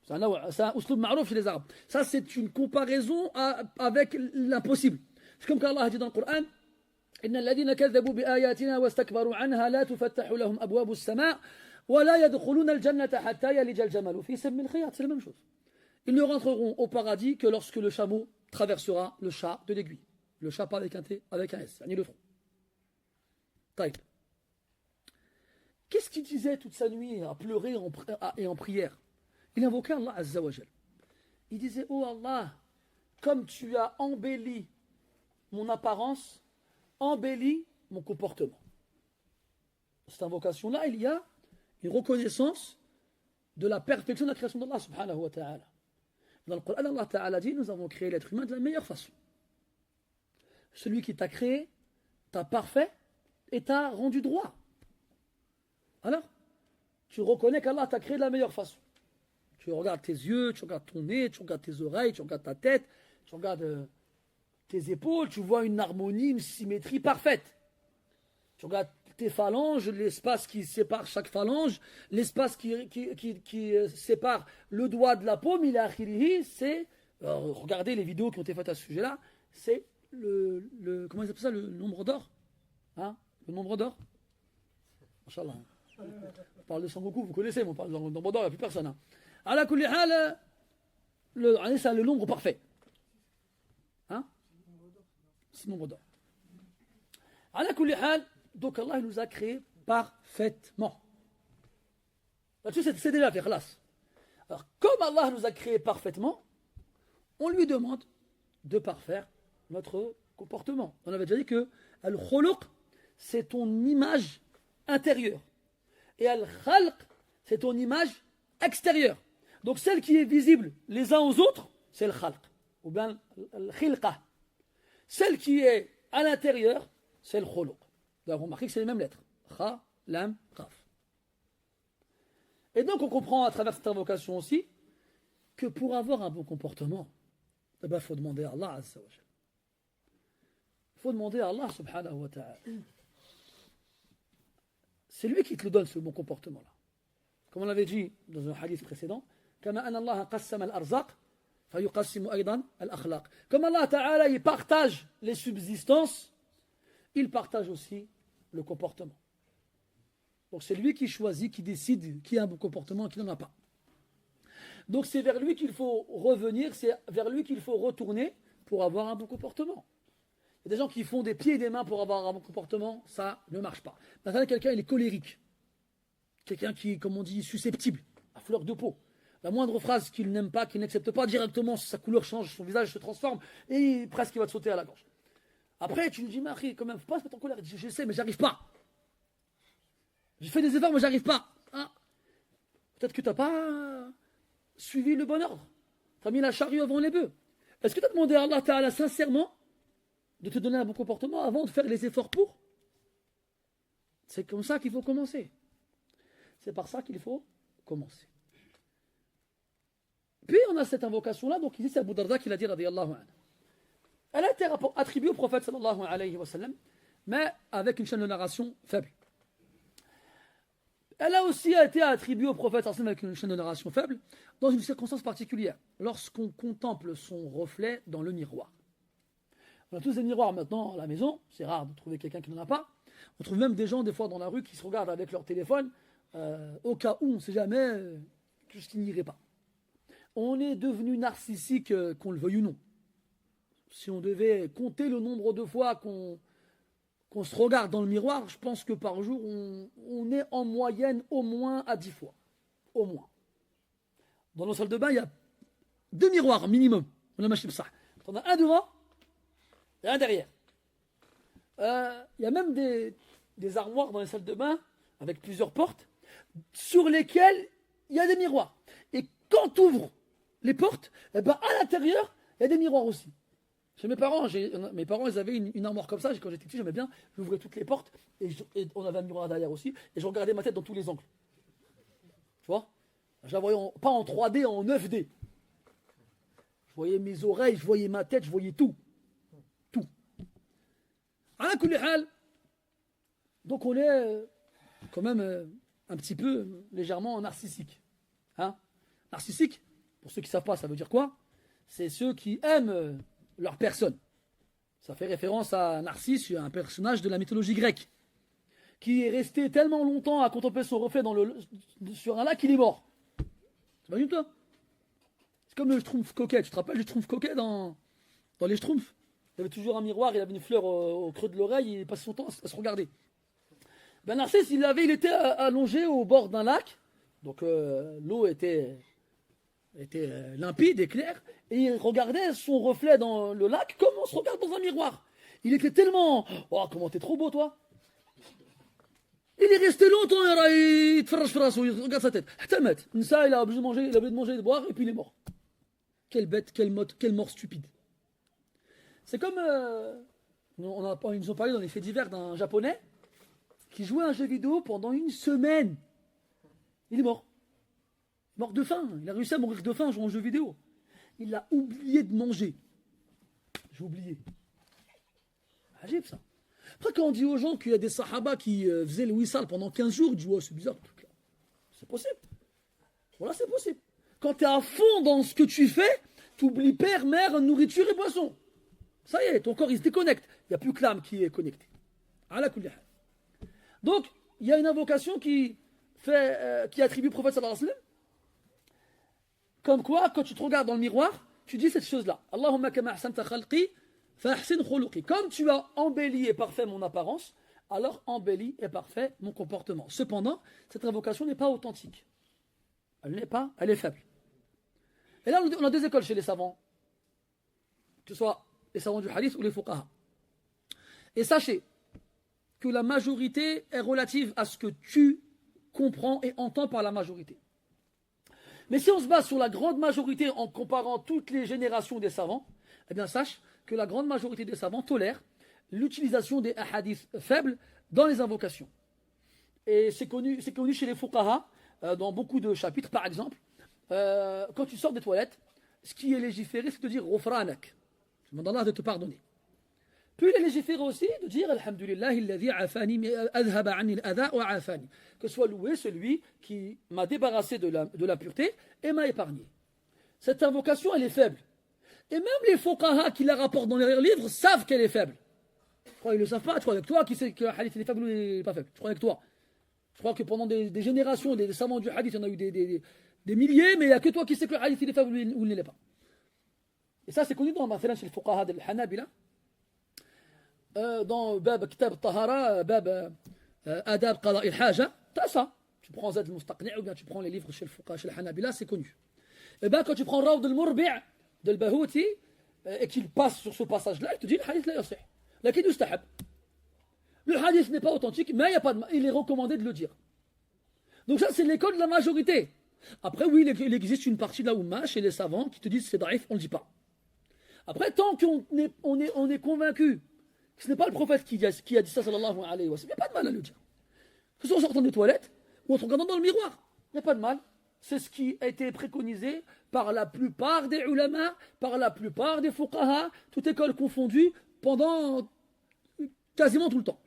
C'est un usloub ma'rouf chez les Arabes. Ça, c'est une comparaison avec l'impossible. C'est comme quand Allah a dit dans le Coran, إن الذين كذبوا بآياتنا واستكبروا عنها لا تفتح لهم أبواب السماء ولا يدخلون الجنة حتى يلج الجمل في سم الخياط. C'est la même chose. Ils ne rentreront au paradis que lorsque le chameau traversera le chat de l'aiguille. Le chat pas avec un T, avec un S, ni le front. Taïb. Qu'est-ce qu'il disait toute sa nuit à pleurer et en prière? Il invoquait Allah Azza wa Jal. Il disait, oh Allah, comme tu as embelli mon apparence, embellit mon comportement. Dans cette invocation-là, il y a une reconnaissance de la perfection de la création d'Allah subhanahu wa ta'ala. Dans le Coran, Allah ta'ala dit, nous avons créé l'être humain de la meilleure façon. Celui qui t'a créé, t'a parfait et t'a rendu droit. Alors, tu reconnais qu'Allah t'a créé de la meilleure façon. Tu regardes tes yeux, tu regardes ton nez, tu regardes tes oreilles, tu regardes ta tête, tu regardes tes épaules, tu vois une harmonie, une symétrie parfaite. Tu regardes tes phalanges, l'espace qui sépare chaque phalange, l'espace qui sépare le doigt de la paume, il est akhirihi, c'est, regardez les vidéos qui ont été faites à ce sujet-là, c'est comment ils appellent ça, le nombre d'or, hein, le nombre d'or. Inch'Allah. On parle de Son Goku, vous connaissez, mais on parle de nombre d'or, il n'y a plus personne. Hein. Ala kulli hal, c'est le nombre parfait. Hein? C'est le nombre d'or. Ala kulli hal, donc Allah nous a créés parfaitement. Là-dessus, c'est déjà fait, khlas. Alors, comme Allah nous a créés parfaitement, on lui demande de parfaire notre comportement. On avait déjà dit que al-khuluq, c'est ton image intérieure. Et al-khalq, c'est ton image extérieure. Donc celle qui est visible les uns aux autres, c'est le khalq, ou bien le khilqa. Celle qui est à l'intérieur, c'est le khuluq. Vous avez remarqué que c'est les mêmes lettres. Kha, lam, qaf. Et donc on comprend à travers cette invocation aussi que pour avoir un bon comportement, il faut demander à Allah Azza wa Jal. Il faut demander à Allah subhanahu wa ta'ala. C'est lui qui te le donne, ce bon comportement-là. Comme on l'avait dit dans un hadith précédent, كما أن الله قسم الأرزاق فيقسم أيضا الأخلاق. Comme Allah Ta'ala, il partage les subsistances, il partage aussi le comportement. Donc c'est lui qui choisit, qui décide qui a un bon comportement et qui n'en a pas. Donc c'est vers lui qu'il faut revenir, c'est vers lui qu'il faut retourner pour avoir un bon comportement. Il y a des gens qui font des pieds et des mains pour avoir un bon comportement, ça ne marche pas. Maintenant, quelqu'un, il est colérique. Quelqu'un qui est, comme on dit, susceptible, à fleur de peau. La moindre phrase qu'il n'aime pas, qu'il n'accepte pas, directement, sa couleur change, son visage se transforme, et presque il va te sauter à la gorge. Après, tu lui dis, mais quand même, faut pas se mettre en colère. Il dit, je sais, mais j'arrive pas. J'ai fait des efforts, mais j'arrive pas. Ah. Peut-être que tu n'as pas suivi le bon ordre. Tu as mis la charrue avant les bœufs. Est-ce que tu as demandé à Allah Ta'ala sincèrement de te donner un bon comportement avant de faire les efforts pour? C'est comme ça qu'il faut commencer. C'est par ça qu'il faut commencer. Puis on a cette invocation-là, donc ici c'est Abu Darda qui l'a dit, radiyallahu anhu. Elle a été attribuée au prophète, sallallahu alayhi wa sallam, mais avec une chaîne de narration faible. Elle a aussi été attribuée au prophète, sallallahu alayhi wa sallam, avec une chaîne de narration faible, dans une circonstance particulière, lorsqu'on contemple son reflet dans le miroir. On a tous des miroirs maintenant à la maison, c'est rare de trouver quelqu'un qui n'en a pas. On trouve même des gens, des fois, dans la rue qui se regardent avec leur téléphone, au cas où, on ne sait jamais, tout ce qui n'irait pas. On est devenu narcissique, qu'on le veuille ou non. Si on devait compter le nombre de fois qu'on se regarde dans le miroir, je pense que par jour, on est en moyenne au moins à 10 fois. Au moins. Dans nos salles de bain, il y a 2 miroirs minimum. On a un devant et un derrière. Il y a même des armoires dans les salles de bain avec plusieurs portes sur lesquelles il y a des miroirs. Et quand tu ouvres les portes, eh ben à l'intérieur, il y a des miroirs aussi. Chez mes parents, ils avaient une armoire comme ça. Quand j'étais petit, j'aimais bien. J'ouvrais toutes les portes et on avait un miroir derrière aussi. Et je regardais ma tête dans tous les angles. Tu vois? Je la voyais pas en 3D, en 9D. Je voyais mes oreilles, je voyais ma tête, je voyais tout. Tout. Ala kulli hal. Donc on est quand même un petit peu légèrement narcissique. Hein? Narcissique, pour ceux qui ne savent pas, ça veut dire quoi? C'est ceux qui aiment leur personne. Ça fait référence à Narcisse, un personnage de la mythologie grecque, qui est resté tellement longtemps à contempler son reflet sur un lac qu'il est mort. T'imagines toi? C'est comme le Schtroumpf coquet. Tu te rappelles du Schtroumpf coquet dans les Schtroumpfs? Il avait toujours un miroir, il avait une fleur au creux de l'oreille, il passait son temps à se regarder. Ben Narcisse, il était allongé au bord d'un lac, donc l'eau était limpide et claire, et il regardait son reflet dans le lac comme on se regarde dans un miroir. Il était tellement... Oh, comment t'es trop beau, toi! Il est resté longtemps, il regarde sa tête. Ça, il a oublié de manger, il a oublié de manger et de boire, et puis il est mort. Quelle bête, quelle mort stupide. C'est comme... ils nous ont parlé dans les faits divers d'un japonais qui jouait à un jeu vidéo pendant une semaine. Il est mort. Mort de faim. Il a réussi à mourir de faim en jouant au jeu vidéo. Il a oublié de manger. J'ai oublié. Agib ça. Après, quand on dit aux gens qu'il y a des sahaba qui faisaient le wissal pendant 15 jours, ils disent ouais, c'est bizarre. C'est possible. Voilà, c'est possible. Quand tu es à fond dans ce que tu fais, tu oublies père, mère, nourriture et boisson. Ça y est, ton corps il se déconnecte. Il n'y a plus que l'âme qui est connectée. Donc, il y a une invocation qui attribue au prophète sallallahu alayhi wa sallam. Comme quoi, quand tu te regardes dans le miroir, tu dis cette chose-là. Allahumma kama ahsanta khalqi fa ahsin khuluqi. Comme tu as embelli et parfait mon apparence, alors embelli et parfait mon comportement. Cependant, cette invocation n'est pas authentique. Elle est faible. Et là, on a 2 écoles chez les savants, que ce soit les savants du hadith ou les fuqaha. Et sachez que la majorité est relative à ce que tu comprends et entends par la majorité. Mais si on se base sur la grande majorité en comparant toutes les générations des savants, eh bien sache que la grande majorité des savants tolèrent l'utilisation des hadiths faibles dans les invocations. Et c'est connu chez les fuqaha, dans beaucoup de chapitres, par exemple, quand tu sors des toilettes, ce qui est légiféré, c'est de dire Ghufranak. Je demande à Allah de te pardonner. Puis il est légiféré aussi de dire Alhamdulillah, alladhi afani adhaba anni al-adha wa afani. Que soit loué celui qui m'a débarrassé de la pureté et m'a épargné. Cette invocation, elle est faible. Et même les fuqaha qui la rapportent dans leurs livres savent qu'elle est faible. Je crois qu'ils ne le savent pas. Tu crois avec toi qui sait que le hadith est faible ou il n'est pas faible. Je crois avec toi. crois que pendant des générations, des savants du hadith, il y en a eu des milliers, mais il n'y a que toi qui sais que le hadith il est faible ou il ne l'est pas. Et ça, c'est connu dans chez le fuqaha de l'Hanabila. Dans Bab Kitab al-Tahara, Bab Adab Qada il-Haja, tu as ça. Tu prends Zad al-Mustaqni' ou bien tu prends les livres chez le fuqaha, chez le Hanabila, c'est connu. Et bien, quand tu prends Rawd al-Murbi' de al-Bahouti, et qu'il passe sur ce passage-là, il te dit le hadith la yasih. Lakin yustahab. Le hadith n'est pas authentique, mais il est recommandé de le dire. Donc ça, c'est l'école de la majorité. Après, oui, il existe une partie de la Oumma, chez les savants, qui te disent c'est daïf, on ne le dit pas. Après, tant qu'on est convaincu que ce n'est pas le prophète qui a dit ça, sallallahu alayhi wa sallam, il n'y a pas de mal à le dire. Que ce soit en sortant des toilettes, ou en te regardant dans le miroir, il n'y a pas de mal. C'est ce qui a été préconisé par la plupart des ulama, par la plupart des fuqaha, toute école confondue, pendant quasiment tout le temps.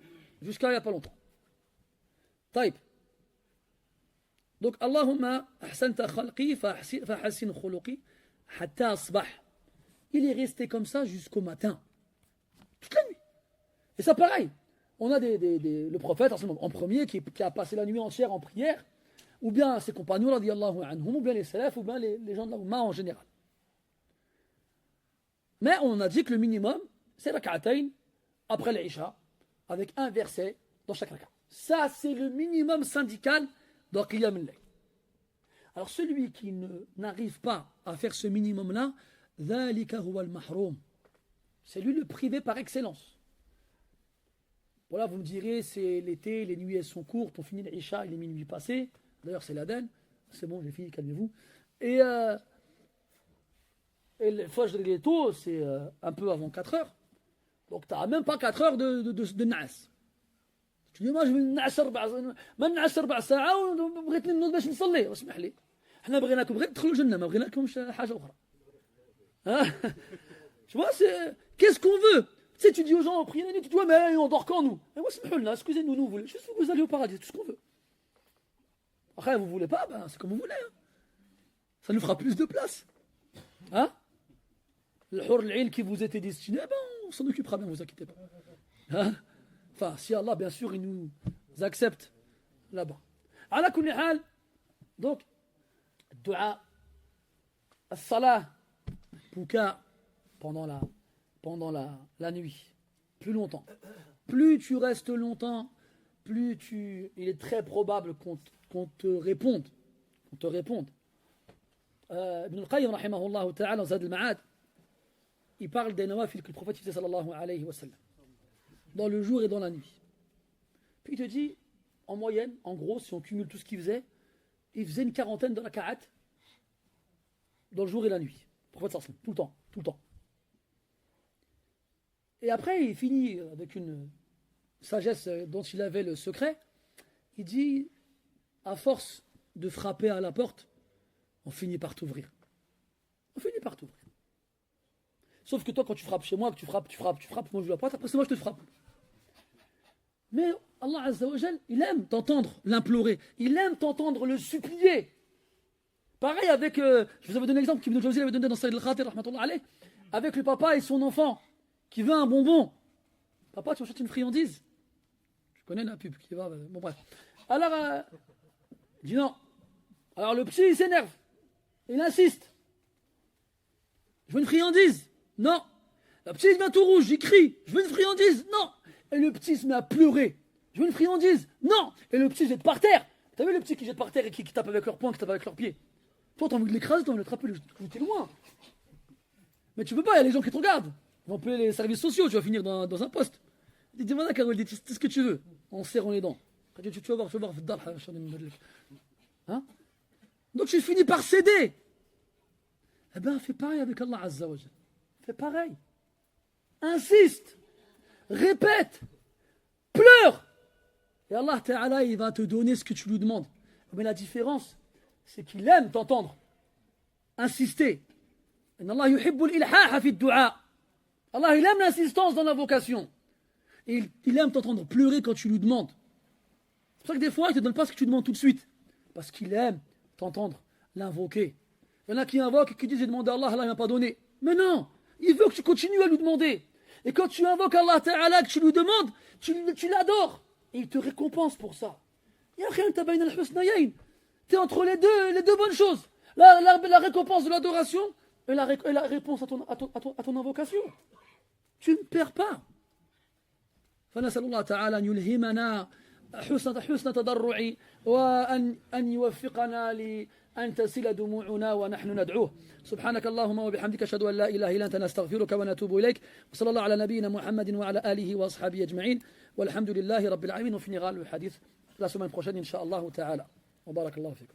Jusqu'à il n'y a pas longtemps. Taïb. Donc, Allahumma ahsanta khalqi fahassin khuluqi hatta asbah. Il est resté comme ça jusqu'au matin. Toute la nuit. Et ça, pareil. On a le prophète en premier qui a passé la nuit entière en prière, ou bien ses compagnons, radiyallahu anhum, ou bien les salafs, ou bien les gens de la Ummah en général. Mais on a dit que le minimum, c'est rak'atayn après l'Isha, avec un verset dans chaque raka. Ça, c'est le minimum syndical dans Qiyam al-Layl. Alors celui qui n'arrive pas à faire ce minimum-là, dhalika huwa al-mahroum. C'est lui le privé par excellence. Voilà, vous me direz, c'est l'été, les nuits elles sont courtes, on finit l'Isha, il est minuit passé. D'ailleurs, c'est l'Aden. C'est bon, j'ai fini, calmez-vous. Et le Fajr, il est tôt, c'est un peu avant 4 heures. Donc, tu n'as même pas 4 heures de Naas. Tu dis, moi, je vais Naas 4 ساعة وبغيت نوض باش نصلي واسمح لي. احنا بغيناكم غير تدخلوا الجنة ما بغيناكمش حاجة أخرى. Tu vois, qu'est-ce qu'on veut? Tu sais, tu dis aux gens, priez la nuit, tu dis, ouais, mais on dort quand nous? Et moi, excusez-nous, nous voulons juste que vous alliez au paradis, tout ce qu'on veut. Après, vous ne voulez pas, ben, c'est comme vous voulez. Hein. Ça nous fera plus de place. Hein? Le hur al-'ain qui vous était destiné, ben, on s'en occupera bien, ne vous inquiétez pas. Hein? Enfin, si Allah, bien sûr, il nous accepte là-bas. Ala kulli hal, donc, dua, as-salah, pouka, pendant la nuit, plus longtemps. Plus tu restes longtemps, plus il est très probable qu'on te réponde. Ibn al-Qayyim, rahimahullah ta'ala, dans Zad al-Ma'ad, il parle des nawafil que le prophète faisait, sallallahu alayhi wa sallam, dans le jour et dans la nuit. Puis il te dit, en moyenne, en gros, si on cumule tout ce qu'il faisait, il faisait une 40aine de raka'at dans le jour et la nuit. Le prophète sallallahu alayhi wa sallam, tout le temps. Et après, il finit avec une sagesse dont il avait le secret. Il dit, à force de frapper à la porte, on finit par t'ouvrir. Sauf que toi, quand tu frappes chez moi, que tu frappes, moi je la porte, après c'est moi je te frappe. Mais Allah Azza wa Jal, il aime t'entendre l'implorer. Il aime t'entendre le supplier. Pareil avec, je vous avais donné l'exemple qu'Ibn Jawzi avait donné dans Saïd al-Khatir, rahmatullah alayh, avec le papa et son enfant qui veut un bonbon. Papa, tu m'achètes une friandise? Je connais la pub qui va. Bon, bref. Alors, il dit non. Alors, le petit, il s'énerve. Il insiste. Je veux une friandise? Non. Le petit, il devient tout rouge. Il crie. Je veux une friandise? Non. Et le petit se met à pleurer. Je veux une friandise? Non. Et le petit jette par terre. T'as vu le petit qui jette par terre et qui tape avec leurs poings, qui tape avec leurs pieds? Toi, t'as envie de l'écraser, t'as envie de l'attraper, t'es loin. Mais tu peux pas, il y a les gens qui te regardent. Ils vont appeler les services sociaux, tu vas finir dans un poste. Dis voilà, Carole, dis ce que tu veux. On serre les dents. Tu vas voir, hein? Donc tu finis par céder. Eh bien, fais pareil avec Allah Azza wa Jal. Fais pareil. Insiste. Répète. Pleure. Et Allah Ta'ala, il va te donner ce que tu lui demandes. Mais la différence, c'est qu'il aime t'entendre. Insister. Allah yuhibbul ilhaha fi du'a. Allah, il aime l'insistance dans l'invocation. Et il aime t'entendre pleurer quand tu lui demandes. C'est pour ça que des fois, il ne te donne pas ce que tu demandes tout de suite. Parce qu'il aime t'entendre l'invoquer. Il y en a qui invoquent et qui disent, j'ai demandé à Allah, Allah ne m'a pas donné. Mais non, il veut que tu continues à lui demander. Et quand tu invoques Allah Ta'ala, que tu lui demandes, tu l'adores. Et il te récompense pour ça. يا أخي أنت بين الحسنيين. Tu es entre les deux bonnes choses. La récompense de l'adoration et la réponse à ton invocation. Tu ne perds pas. فنسأل الله تعالى أن يلهمنا حسن تضرع وأن يوفقنا لأن تسيل دموعنا ونحن ندعوه. سبحانك اللهم وبحمدك أشهد أن لا إله إلا أنت نستغفرك ونتوب إليك وصلى الله على نبينا محمد وعلى آله وأصحابه أجمعين والحمد لله رب العالمين. On finira le hadith la semaine prochaine إن شاء الله تعالى وبارك الله فيكم.